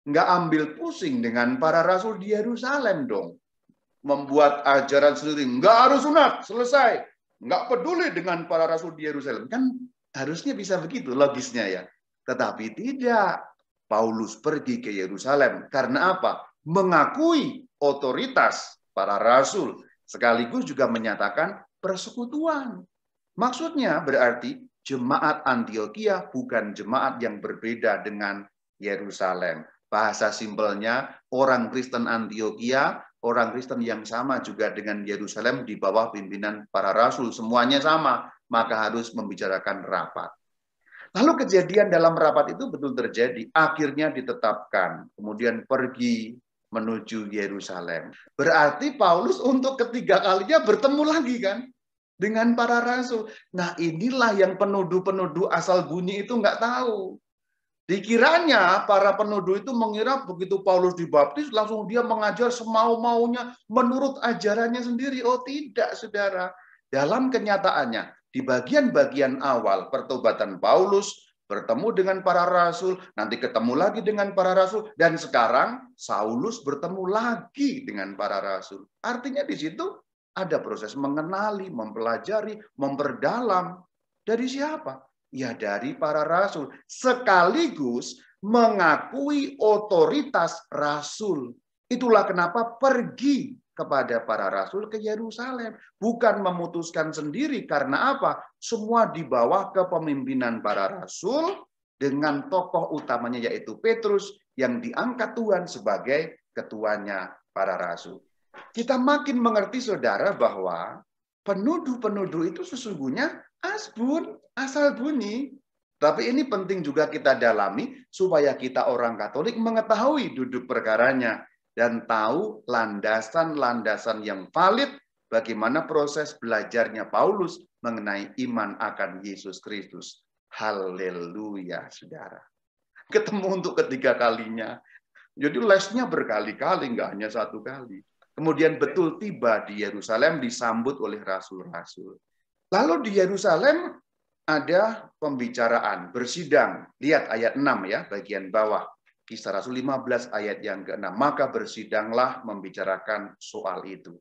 Nggak ambil pusing dengan para rasul di Yerusalem dong. Membuat ajaran sendiri. Nggak harus sunat, selesai. Nggak peduli dengan para rasul di Yerusalem. Kan harusnya bisa begitu logisnya ya. Tetapi tidak. Paulus pergi ke Yerusalem. Karena apa? Mengakui otoritas para rasul. Sekaligus juga menyatakan persekutuan. Maksudnya berarti jemaat Antioquia bukan jemaat yang berbeda dengan Yerusalem. Bahasa simpelnya, orang Kristen Antioquia, orang Kristen yang sama juga dengan Yerusalem di bawah pimpinan para rasul. Semuanya sama, maka harus membicarakan rapat. Lalu kejadian dalam rapat itu betul terjadi. Akhirnya ditetapkan. Kemudian pergi menuju Yerusalem. Berarti Paulus untuk ketiga kalinya bertemu lagi kan? Dengan para rasul. Nah inilah yang penuduh-penuduh asal bunyi itu nggak tahu. Dikiranya para penuduh itu mengira begitu Paulus dibaptis langsung dia mengajar semau-maunya menurut ajarannya sendiri. Oh tidak, saudara. Dalam kenyataannya, di bagian-bagian awal pertobatan Paulus bertemu dengan para rasul, nanti ketemu lagi dengan para rasul, dan sekarang Saulus bertemu lagi dengan para rasul. Artinya di situ ada proses mengenali, mempelajari, memperdalam. Dari siapa? Ya dari para rasul, sekaligus mengakui otoritas rasul. Itulah kenapa pergi kepada para rasul ke Yerusalem. Bukan memutuskan sendiri, karena apa? Semua di bawah kepemimpinan para rasul dengan tokoh utamanya yaitu Petrus yang diangkat Tuhan sebagai ketuanya para rasul. Kita makin mengerti, saudara, bahwa penuduh-penuduh itu sesungguhnya asbun, asal bunyi. Tapi ini penting juga kita dalami supaya kita orang Katolik mengetahui duduk perkaranya dan tahu landasan-landasan yang valid bagaimana proses belajarnya Paulus mengenai iman akan Yesus Kristus. Haleluya, saudara. Ketemu untuk ketiga kalinya. Jadi lesnya berkali-kali, nggak hanya satu kali. Kemudian betul tiba di Yerusalem disambut oleh rasul-rasul. Lalu di Yerusalem ada pembicaraan, bersidang. Lihat ayat 6 ya, bagian bawah. Kisah Rasul 15 ayat yang ke-6. Maka bersidanglah membicarakan soal itu.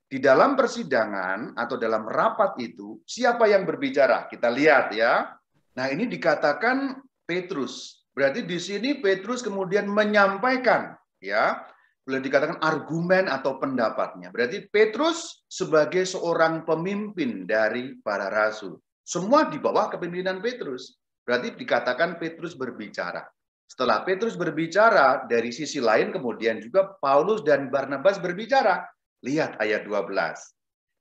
Di dalam persidangan atau dalam rapat itu, siapa yang berbicara? Kita lihat ya. Nah, ini dikatakan Petrus. Berarti di sini Petrus kemudian menyampaikan, ya, boleh dikatakan argumen atau pendapatnya. Berarti Petrus sebagai seorang pemimpin dari para rasul. Semua di bawah kepemimpinan Petrus. Berarti dikatakan Petrus berbicara. Setelah Petrus berbicara, dari sisi lain kemudian juga Paulus dan Barnabas berbicara. Lihat ayat 12.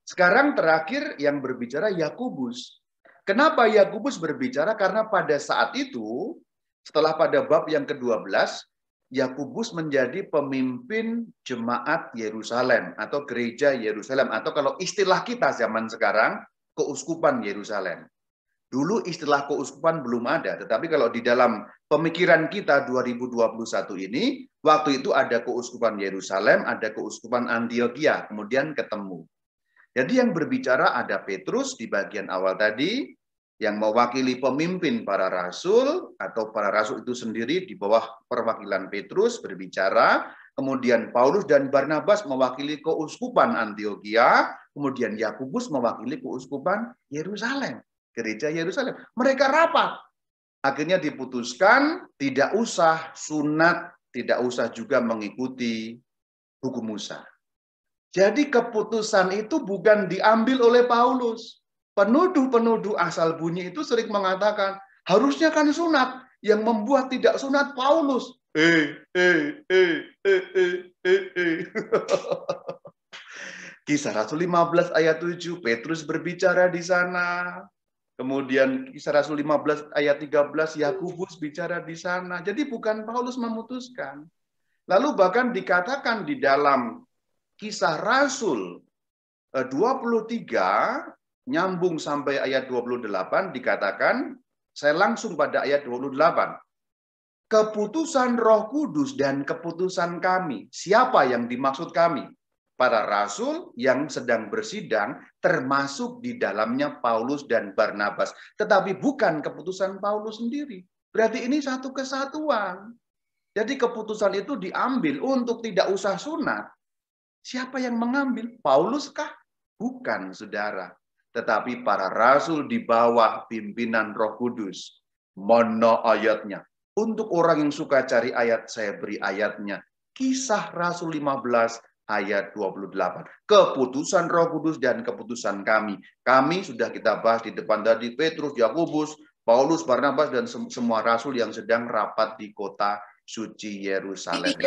Sekarang terakhir yang berbicara Yakobus. Kenapa Yakobus berbicara? Karena pada saat itu, setelah pada bab yang ke-12, Yakobus menjadi pemimpin jemaat Yerusalem atau gereja Yerusalem, atau kalau istilah kita zaman sekarang, keuskupan Yerusalem. Dulu istilah keuskupan belum ada, tetapi kalau di dalam pemikiran kita 2021 ini, waktu itu ada keuskupan Yerusalem, ada keuskupan Antioquia, kemudian ketemu. Jadi yang berbicara ada Petrus di bagian awal tadi, yang mewakili pemimpin para rasul, atau para rasul itu sendiri di bawah perwakilan Petrus berbicara, kemudian Paulus dan Barnabas mewakili keuskupan Antioquia, kemudian Yakobus mewakili keuskupan Yerusalem. Gereja Yerusalem. Mereka rapat. Akhirnya diputuskan tidak usah sunat, tidak usah juga mengikuti hukum Musa. Jadi keputusan itu bukan diambil oleh Paulus. Penuduh-penuduh asal bunyi itu sering mengatakan, harusnya kan sunat. Yang membuat tidak sunat Paulus. Kisah Rasul 15 ayat 7, Petrus berbicara di sana. Kemudian Kisah Rasul 15 ayat 13, Yakobus bicara di sana. Jadi bukan Paulus memutuskan. Lalu bahkan dikatakan di dalam Kisah Rasul 23, nyambung sampai ayat 28, dikatakan, saya langsung pada ayat 28. Keputusan Roh Kudus dan keputusan kami. Siapa yang dimaksud kami? Para rasul yang sedang bersidang, termasuk di dalamnya Paulus dan Barnabas. Tetapi bukan keputusan Paulus sendiri. Berarti ini satu kesatuan. Jadi keputusan itu diambil untuk tidak usah sunat. Siapa yang mengambil? Paulus kah? Bukan, saudara. Tetapi para rasul di bawah pimpinan Roh Kudus. Mana ayatnya? Untuk orang yang suka cari ayat, saya beri ayatnya. Kisah Rasul 15 ayat 28. Keputusan Roh Kudus dan keputusan kami. Kami sudah kita bahas di depan tadi, Petrus, Yakobus, Paulus, Barnabas, dan semua rasul yang sedang rapat di kota suci Yerusalem.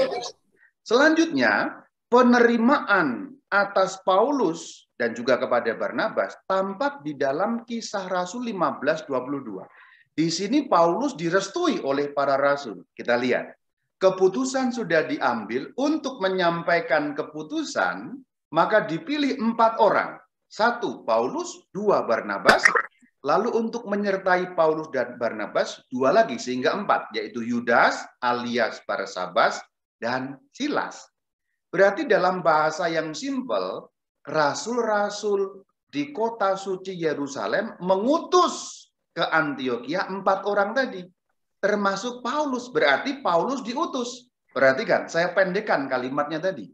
Selanjutnya, penerimaan atas Paulus dan juga kepada Barnabas tampak di dalam Kisah Rasul 15:22. Di sini Paulus direstui oleh para rasul. Kita lihat. Keputusan sudah diambil untuk menyampaikan keputusan, maka dipilih 4 orang. 1 Paulus, 2 Barnabas, lalu untuk menyertai Paulus dan Barnabas 2 lagi sehingga 4, yaitu Yudas alias Barsabas dan Silas. Berarti dalam bahasa yang simpel, rasul-rasul di kota suci Yerusalem mengutus ke Antioquia 4 orang tadi. Termasuk Paulus, berarti Paulus diutus. Perhatikan, saya pendekkan kalimatnya tadi.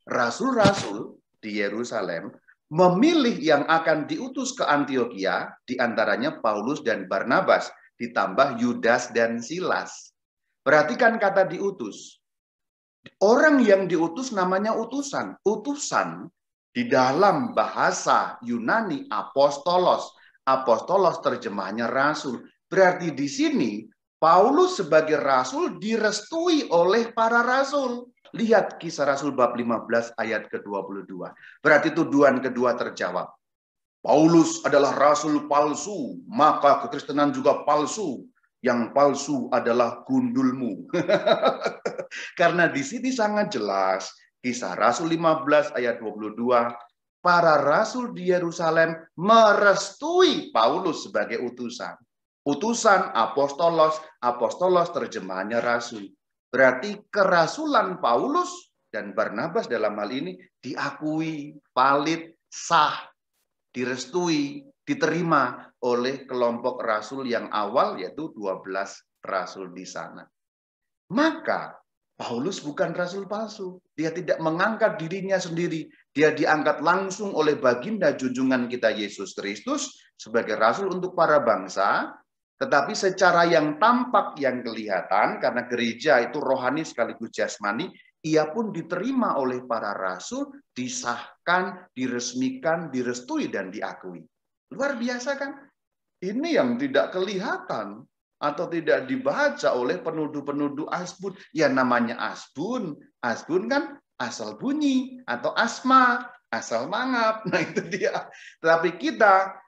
Rasul-rasul di Yerusalem memilih yang akan diutus ke Antioquia, diantaranya Paulus dan Barnabas, ditambah Yudas dan Silas. Perhatikan kata diutus. Orang yang diutus namanya utusan. Utusan di dalam bahasa Yunani apostolos. Apostolos terjemahnya rasul. Berarti di sini Paulus sebagai rasul direstui oleh para rasul. Lihat Kisah Rasul bab 15 ayat ke-22. Berarti tuduhan kedua terjawab. Paulus adalah rasul palsu, maka kekristenan juga palsu. Yang palsu adalah gundulmu. Karena di sini sangat jelas, Kisah Rasul 15 ayat 22, para rasul di Yerusalem merestui Paulus sebagai utusan. Utusan apostolos, apostolos terjemahannya rasul. Berarti kerasulan Paulus dan Barnabas dalam hal ini diakui, valid, sah, direstui, diterima oleh kelompok rasul yang awal, yaitu 12 rasul di sana. Maka Paulus bukan rasul palsu. Dia tidak mengangkat dirinya sendiri. Dia diangkat langsung oleh baginda junjungan kita Yesus Kristus sebagai rasul untuk para bangsa. Tetapi secara yang tampak, yang kelihatan, karena gereja itu rohani sekaligus jasmani, ia pun diterima oleh para rasul, disahkan, diresmikan, direstui, dan diakui. Luar biasa kan? Ini yang tidak kelihatan atau tidak dibaca oleh penuduh-penuduh asbun. Ya namanya asbun. Asbun kan asal bunyi atau asma, asal mangap. Nah itu dia. Tapi kita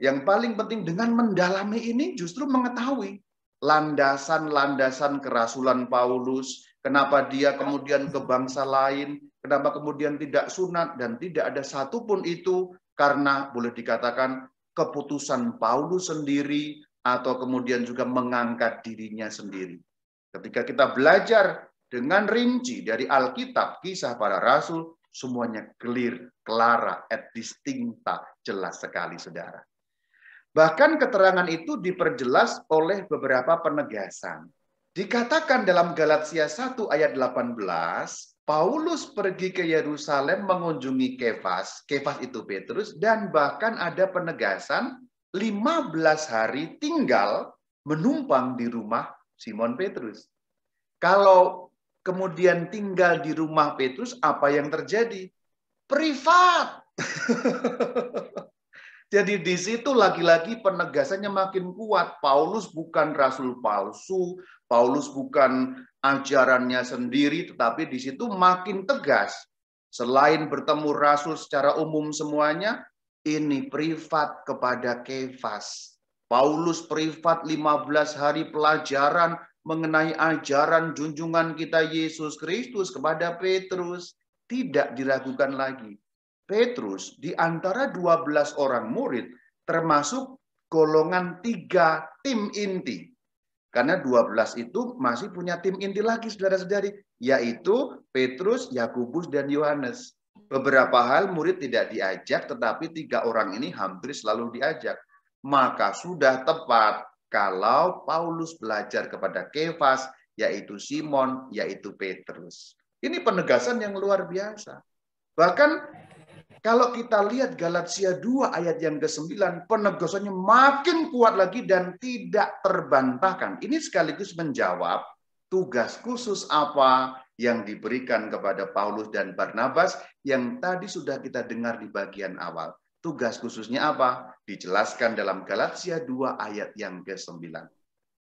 yang paling penting dengan mendalami ini justru mengetahui landasan-landasan kerasulan Paulus, kenapa dia kemudian ke bangsa lain, kenapa kemudian tidak sunat, dan tidak ada satupun itu karena boleh dikatakan keputusan Paulus sendiri atau kemudian juga mengangkat dirinya sendiri. Ketika kita belajar dengan rinci dari Alkitab, kisah para rasul, semuanya clear, clara, et distincta, jelas sekali saudara. Bahkan keterangan itu diperjelas oleh beberapa penegasan. Dikatakan dalam Galatia 1 ayat 18, Paulus pergi ke Yerusalem mengunjungi Kefas, Kefas itu Petrus, dan bahkan ada penegasan 15 hari tinggal menumpang di rumah Simon Petrus. Kalau kemudian tinggal di rumah Petrus, apa yang terjadi? Privat. Jadi di situ lagi-lagi penegasannya makin kuat. Paulus bukan rasul palsu, Paulus bukan ajarannya sendiri, tetapi di situ makin tegas. Selain bertemu rasul secara umum semuanya, ini privat kepada Kefas. Paulus privat 15 hari pelajaran mengenai ajaran junjungan kita Yesus Kristus kepada Petrus. Tidak diragukan lagi. Petrus di antara 12 orang murid termasuk golongan 3 tim inti. Karena 12 itu masih punya tim inti lagi saudara-saudari, yaitu Petrus, Yakobus, dan Yohanes. Beberapa hal murid tidak diajak, tetapi 3 orang ini hampir selalu diajak. Maka sudah tepat kalau Paulus belajar kepada Kefas, yaitu Simon, yaitu Petrus. Ini penegasan yang luar biasa. Bahkan kalau kita lihat Galatia 2 ayat yang ke-9, penegasannya makin kuat lagi dan tidak terbantahkan. Ini sekaligus menjawab tugas khusus apa yang diberikan kepada Paulus dan Barnabas yang tadi sudah kita dengar di bagian awal. Tugas khususnya apa? Dijelaskan dalam Galatia 2 ayat yang ke-9.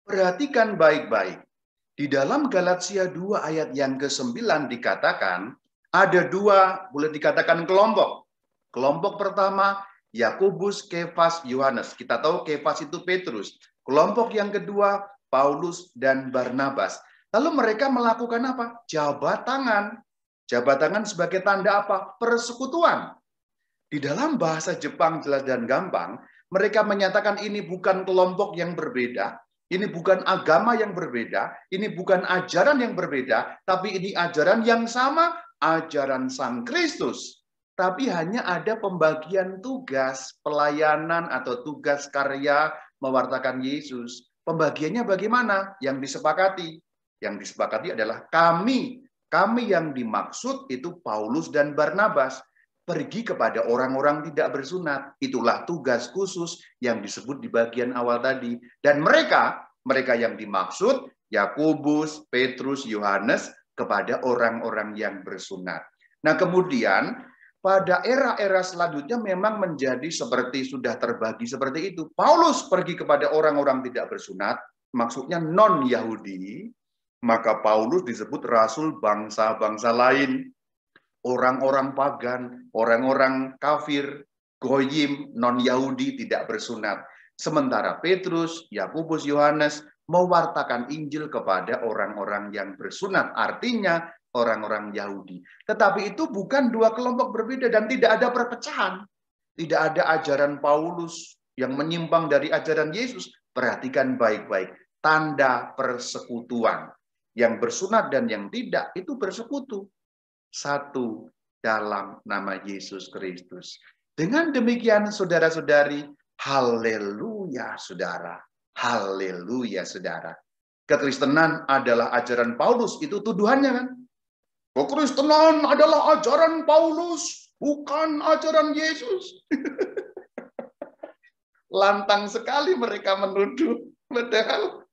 Perhatikan baik-baik. Di dalam Galatia 2 ayat yang ke-9 dikatakan, ada 2, boleh dikatakan kelompok. Kelompok pertama, Yakobus, Kefas, Yohanes. Kita tahu Kefas itu Petrus. Kelompok yang kedua, Paulus dan Barnabas. Lalu mereka melakukan apa? Jabat tangan. Jabat tangan sebagai tanda apa? Persekutuan. Di dalam bahasa Jepang jelas dan gampang, mereka menyatakan ini bukan kelompok yang berbeda, ini bukan agama yang berbeda, ini bukan ajaran yang berbeda, tapi ini ajaran yang sama, ajaran Sang Kristus. Tapi hanya ada pembagian tugas, pelayanan atau tugas karya mewartakan Yesus. Pembagiannya bagaimana? Yang disepakati. Yang disepakati adalah kami. Kami yang dimaksud itu Paulus dan Barnabas. Pergi kepada orang-orang tidak bersunat. Itulah tugas khusus yang disebut di bagian awal tadi. Dan mereka yang dimaksud, Yakobus, Petrus, Yohanes, kepada orang-orang yang bersunat. Nah kemudian, pada era-era selanjutnya memang menjadi seperti sudah terbagi seperti itu. Paulus pergi kepada orang-orang tidak bersunat, maksudnya non-Yahudi, maka Paulus disebut rasul bangsa-bangsa lain. Orang-orang pagan, orang-orang kafir, goyim, non-Yahudi tidak bersunat. Sementara Petrus, Yakobus, Yohanes mewartakan Injil kepada orang-orang yang bersunat. Artinya orang-orang Yahudi. Tetapi itu bukan 2 kelompok berbeda dan tidak ada perpecahan. Tidak ada ajaran Paulus yang menyimpang dari ajaran Yesus. Perhatikan baik-baik. Tanda persekutuan. Yang bersunat dan yang tidak itu bersekutu. Satu dalam nama Yesus Kristus. Dengan demikian saudara-saudari, haleluya saudara. Haleluya saudara. Kekristenan adalah ajaran Paulus, itu tuduhannya kan? Kekristenan adalah ajaran Paulus, bukan ajaran Yesus. Lantang sekali mereka menuduh, padahal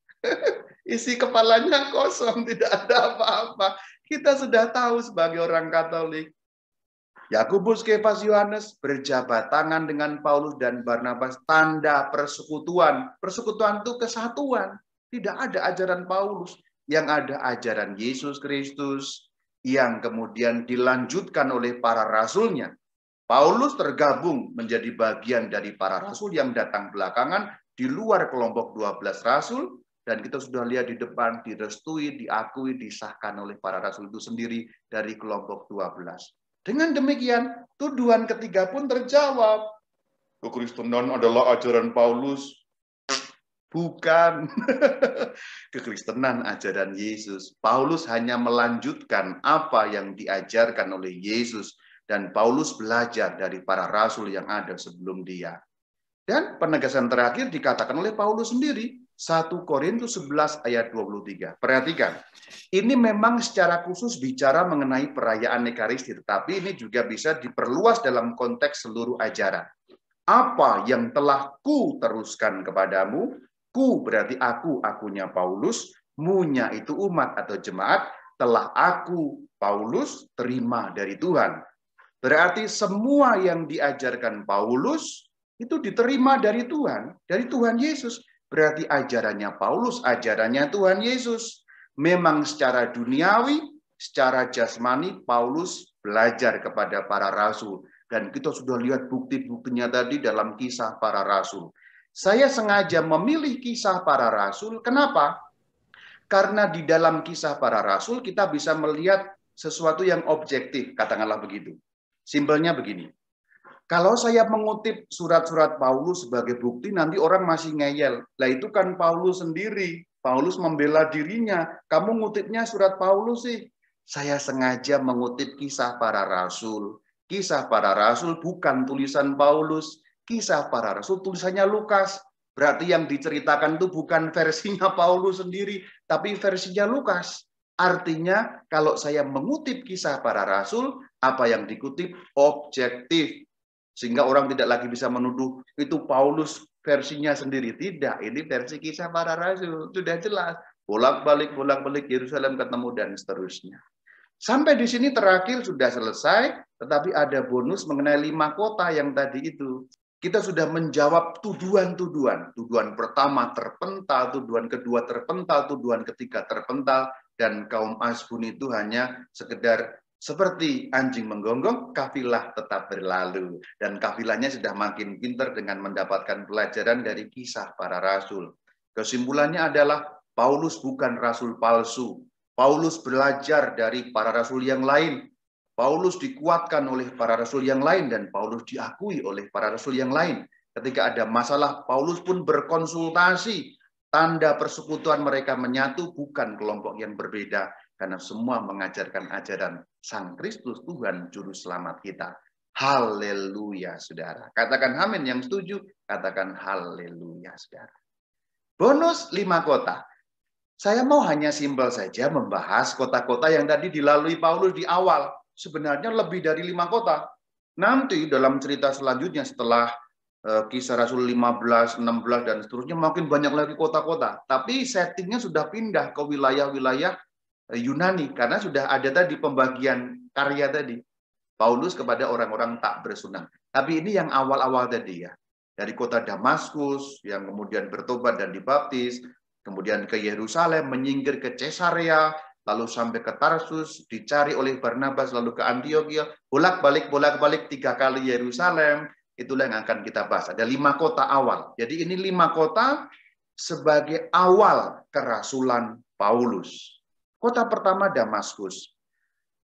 isi kepalanya kosong, tidak ada apa-apa. Kita sudah tahu sebagai orang Katolik, Yakobus, Kefas, Yohanes berjabat tangan dengan Paulus dan Barnabas, tanda persekutuan. Persekutuan itu kesatuan. Tidak ada ajaran Paulus, yang ada ajaran Yesus Kristus yang kemudian dilanjutkan oleh para rasulnya. Paulus tergabung menjadi bagian dari para rasul yang datang belakangan di luar kelompok 12 rasul, dan kita sudah lihat di depan direstui, diakui, disahkan oleh para rasul itu sendiri dari kelompok 12. Dengan demikian, tuduhan ketiga pun terjawab. Kekristenan adalah ajaran Paulus. Bukan. Kekristenan ajaran Yesus. Paulus hanya melanjutkan apa yang diajarkan oleh Yesus. Dan Paulus belajar dari para rasul yang ada sebelum dia. Dan penegasan terakhir dikatakan oleh Paulus sendiri. 1 Korintus 11 ayat 23. Perhatikan, ini memang secara khusus bicara mengenai perayaan Ekaristi, tetapi ini juga bisa diperluas dalam konteks seluruh ajaran. Apa yang telah ku teruskan kepadamu, ku berarti akunya Paulus, munya itu umat atau jemaat, telah aku, Paulus, terima dari Tuhan. Berarti semua yang diajarkan Paulus itu diterima dari Tuhan Yesus. Berarti ajarannya Paulus, ajarannya Tuhan Yesus. Memang secara duniawi, secara jasmani, Paulus belajar kepada para rasul. Dan kita sudah lihat bukti-buktinya tadi dalam kisah para rasul. Saya sengaja memilih kisah para rasul. Kenapa? Karena di dalam kisah para rasul kita bisa melihat sesuatu yang objektif, katakanlah begitu. Simpelnya begini, kalau saya mengutip surat-surat Paulus sebagai bukti, nanti orang masih ngeyel. Lah itu kan Paulus sendiri. Paulus membela dirinya. Kamu ngutipnya surat Paulus sih. Saya sengaja mengutip kisah para rasul. Kisah para rasul bukan tulisan Paulus. Kisah para rasul tulisannya Lukas. Berarti yang diceritakan itu bukan versinya Paulus sendiri, tapi versinya Lukas. Artinya kalau saya mengutip kisah para rasul, apa yang dikutip objektif. Sehingga orang tidak lagi bisa menuduh itu Paulus versinya sendiri. Tidak, ini versi kisah para rasul. Sudah jelas. Bolak-balik Yerusalem ketemu dan seterusnya. Sampai di sini terakhir sudah selesai, tetapi ada bonus mengenai 5 kota yang tadi itu. Kita sudah menjawab tuduhan-tuduhan. Tuduhan pertama terpental, tuduhan kedua terpental, tuduhan ketiga terpental, dan kaum Asbun itu hanya sekedar seperti anjing menggonggong, kafilah tetap berlalu. Dan kafilahnya sudah makin pintar dengan mendapatkan pelajaran dari kisah para rasul. Kesimpulannya adalah Paulus bukan rasul palsu. Paulus belajar dari para rasul yang lain. Paulus dikuatkan oleh para rasul yang lain dan Paulus diakui oleh para rasul yang lain. Ketika ada masalah, Paulus pun berkonsultasi. Tanda persekutuan mereka menyatu, bukan kelompok yang berbeda. Karena semua mengajarkan ajaran Sang Kristus, Tuhan Juru Selamat kita. Haleluya, saudara. Katakan amin yang setuju, katakan haleluya, saudara. Bonus 5 kota. Saya mau hanya simpel saja membahas kota-kota yang tadi dilalui Paulus di awal. Sebenarnya lebih dari 5 kota. Nanti dalam cerita selanjutnya setelah Kisah Rasul 15, 16, dan seterusnya makin banyak lagi kota-kota. Tapi settingnya sudah pindah ke wilayah-wilayah Yunani. Karena sudah ada tadi pembagian karya tadi. Paulus kepada orang-orang tak bersunang. Tapi ini yang awal-awal tadi ya. Dari kota Damaskus yang kemudian bertobat dan dibaptis. Kemudian ke Yerusalem, menyingkir ke Caesarea, lalu sampai ke Tarsus, dicari oleh Barnabas, lalu ke Antioquia, bolak-balik 3 kali Yerusalem. Itulah yang akan kita bahas. Ada 5 kota awal. Jadi ini 5 kota sebagai awal kerasulan Paulus. Kota pertama Damaskus.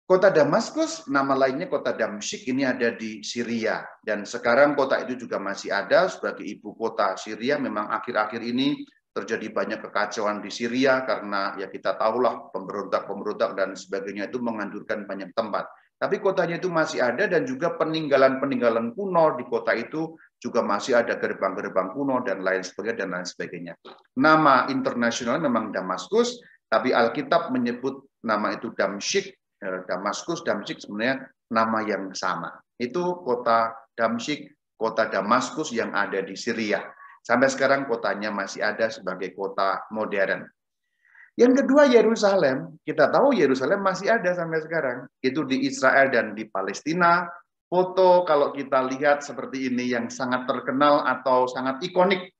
Kota Damaskus, nama lainnya kota Damsyik, ini ada di Syria. Dan sekarang kota itu juga masih ada sebagai ibu kota Syria. Memang akhir-akhir ini terjadi banyak kekacauan di Syria karena ya kita tahulah pemberontak-pemberontak dan sebagainya itu menghancurkan banyak tempat. Tapi kotanya itu masih ada dan juga peninggalan-peninggalan kuno di kota itu juga masih ada gerbang-gerbang kuno dan lain sebagainya. Nama internasional memang Damaskus, tapi Alkitab menyebut nama itu Damsyik. Damaskus, Damsyik sebenarnya nama yang sama. Itu kota Damsyik, kota Damaskus yang ada di Syria. Sampai sekarang kotanya masih ada sebagai kota modern. Yang kedua Yerusalem, kita tahu Yerusalem masih ada sampai sekarang. Itu di Israel dan di Palestina. Foto kalau kita lihat seperti ini yang sangat terkenal atau sangat ikonik.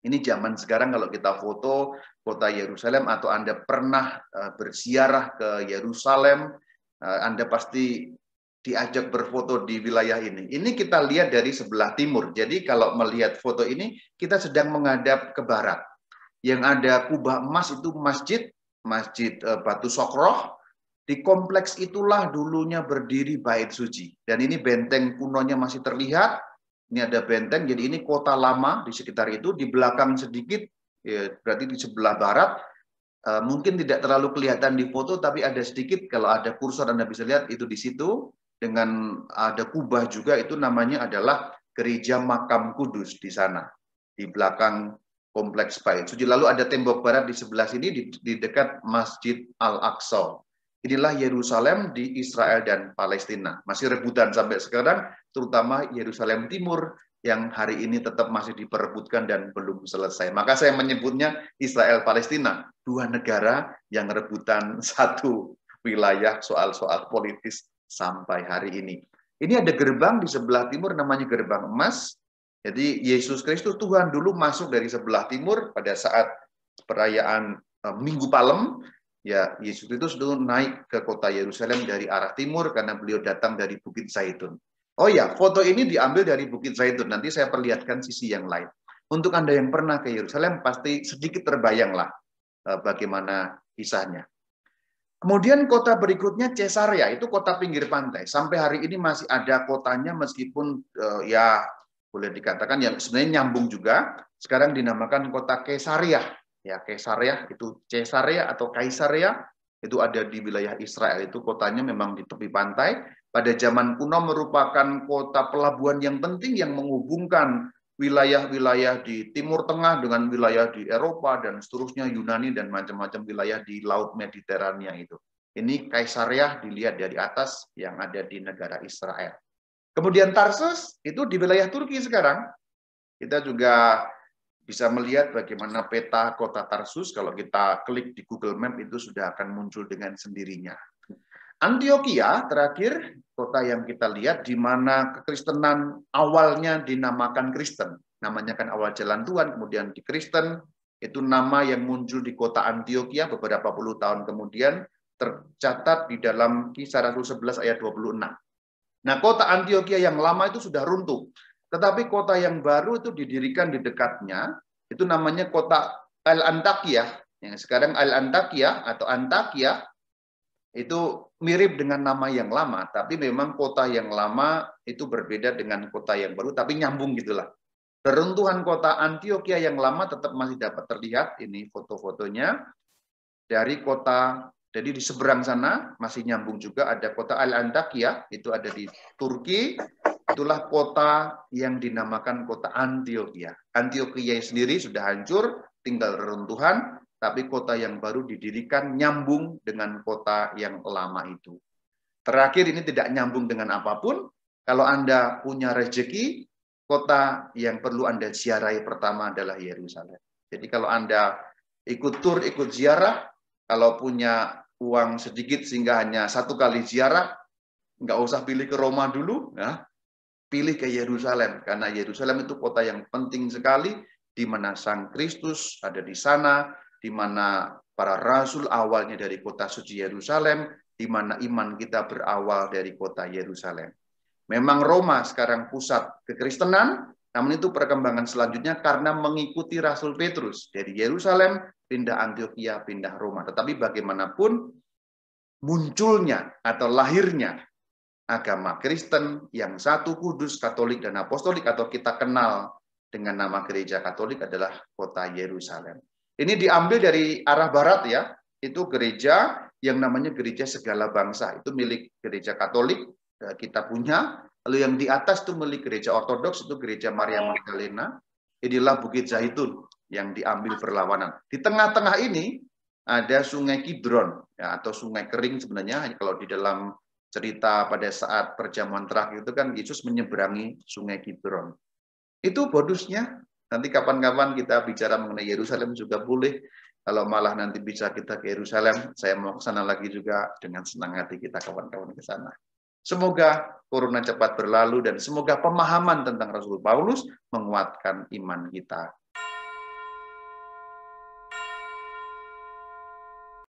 Ini zaman sekarang kalau kita foto kota Yerusalem atau Anda pernah berziarah ke Yerusalem, Anda pasti diajak berfoto di wilayah ini. Ini kita lihat dari sebelah timur. Jadi kalau melihat foto ini, kita sedang menghadap ke barat. Yang ada kubah emas itu Masjid Batu Sokroh. Di kompleks itulah dulunya berdiri Bait Suci. Dan ini benteng kunonya masih terlihat. Ini ada benteng, jadi ini kota lama di sekitar itu. Di belakang sedikit, ya, berarti di sebelah barat. Mungkin tidak terlalu kelihatan di foto, tapi ada sedikit. Kalau ada kursor Anda bisa lihat itu di situ. Dengan ada kubah juga, itu namanya adalah Gereja Makam Kudus di sana. Di belakang kompleks Bait Suci. Lalu ada tembok barat di sebelah sini di dekat Masjid Al-Aqsa. Inilah Yerusalem di Israel dan Palestina. Masih rebutan sampai sekarang, terutama Yerusalem Timur yang hari ini tetap masih diperebutkan dan belum selesai. Maka saya menyebutnya Israel Palestina, dua negara yang rebutan satu wilayah soal-soal politis sampai hari ini. Ini ada gerbang di sebelah timur namanya Gerbang Emas. Jadi Yesus Kristus Tuhan dulu masuk dari sebelah timur pada saat perayaan Minggu Palem. Ya, Yesus itu dulu naik ke kota Yerusalem dari arah timur karena beliau datang dari Bukit Zaitun. Oh ya, foto ini diambil dari Bukit Zaitun. Nanti saya perlihatkan sisi yang lain. Untuk Anda yang pernah ke Yerusalem pasti sedikit terbayanglah bagaimana kisahnya. Kemudian kota berikutnya Caesarea, itu kota pinggir pantai. Sampai hari ini masih ada kotanya meskipun ya boleh dikatakan yang sebenarnya nyambung juga. Sekarang dinamakan kota Kaisarea. Ya, Kaisarea itu Caesarea atau Kaisarea itu ada di wilayah Israel. Itu kotanya memang di tepi pantai. Pada zaman kuno merupakan kota pelabuhan yang penting yang menghubungkan wilayah-wilayah di Timur Tengah dengan wilayah di Eropa dan seterusnya, Yunani dan macam-macam wilayah di Laut Mediterania itu. Ini Kaisarea dilihat dari atas yang ada di negara Israel. Kemudian Tarsus itu di wilayah Turki sekarang. Kita juga bisa melihat bagaimana peta kota Tarsus. Kalau kita klik di Google Map itu sudah akan muncul dengan sendirinya. Antioquia terakhir, kota yang kita lihat di mana kekristenan awalnya dinamakan Kristen. Namanya kan awal jalan Tuhan, kemudian di Kristen, itu nama yang muncul di kota Antioquia beberapa puluh tahun kemudian, tercatat di dalam Kisah Rasul 11 ayat 26. Nah, kota Antioquia yang lama itu sudah runtuh. Tetapi kota yang baru itu didirikan di dekatnya, itu namanya kota Al-Antakya. Yang sekarang Al-Antakya atau Antakya, itu mirip dengan nama yang lama, tapi memang kota yang lama itu berbeda dengan kota yang baru, tapi nyambung gitulah. Reruntuhan kota Antioquia yang lama tetap masih dapat terlihat, ini foto-fotonya, dari kota, jadi di seberang sana masih nyambung juga, ada kota Al-Antakya, itu ada di Turki, itulah kota yang dinamakan kota Antioquia. Antioquia sendiri sudah hancur, tinggal reruntuhan, tapi kota yang baru didirikan nyambung dengan kota yang lama itu. Terakhir ini tidak nyambung dengan apapun. Kalau Anda punya rezeki, kota yang perlu Anda ziarahi pertama adalah Yerusalem. Jadi kalau Anda ikut tur, ikut ziarah, kalau punya uang sedikit sehingga hanya satu kali ziarah, nggak usah pilih ke Roma dulu, ya. Pilih ke Yerusalem. Karena Yerusalem itu kota yang penting sekali, di mana Sang Kristus ada di sana, di mana para rasul awalnya dari kota suci Yerusalem, di mana iman kita berawal dari kota Yerusalem. Memang Roma sekarang pusat kekristenan, namun itu perkembangan selanjutnya karena mengikuti Rasul Petrus. Dari Yerusalem, pindah Antioquia, pindah Roma. Tetapi bagaimanapun, munculnya atau lahirnya agama Kristen yang satu, kudus, Katolik, dan Apostolik, atau kita kenal dengan nama gereja Katolik adalah kota Yerusalem. Ini diambil dari arah barat ya, itu gereja yang namanya gereja segala bangsa. Itu milik gereja Katolik, kita punya. Lalu yang di atas itu milik gereja Ortodoks, itu gereja Maria Magdalena. Inilah Bukit Zaitun yang diambil berlawanan. Di tengah-tengah ini ada Sungai Kidron, ya, atau sungai kering sebenarnya. Kalau di dalam cerita pada saat perjamuan terakhir itu kan Yesus menyeberangi Sungai Kidron. Itu bonusnya. Nanti kapan-kapan kita bicara mengenai Yerusalem juga boleh. Kalau malah nanti bisa kita ke Yerusalem, saya mau ke sana lagi juga, dengan senang hati kita kawan-kawan ke sana. Semoga corona cepat berlalu dan semoga pemahaman tentang Rasul Paulus menguatkan iman kita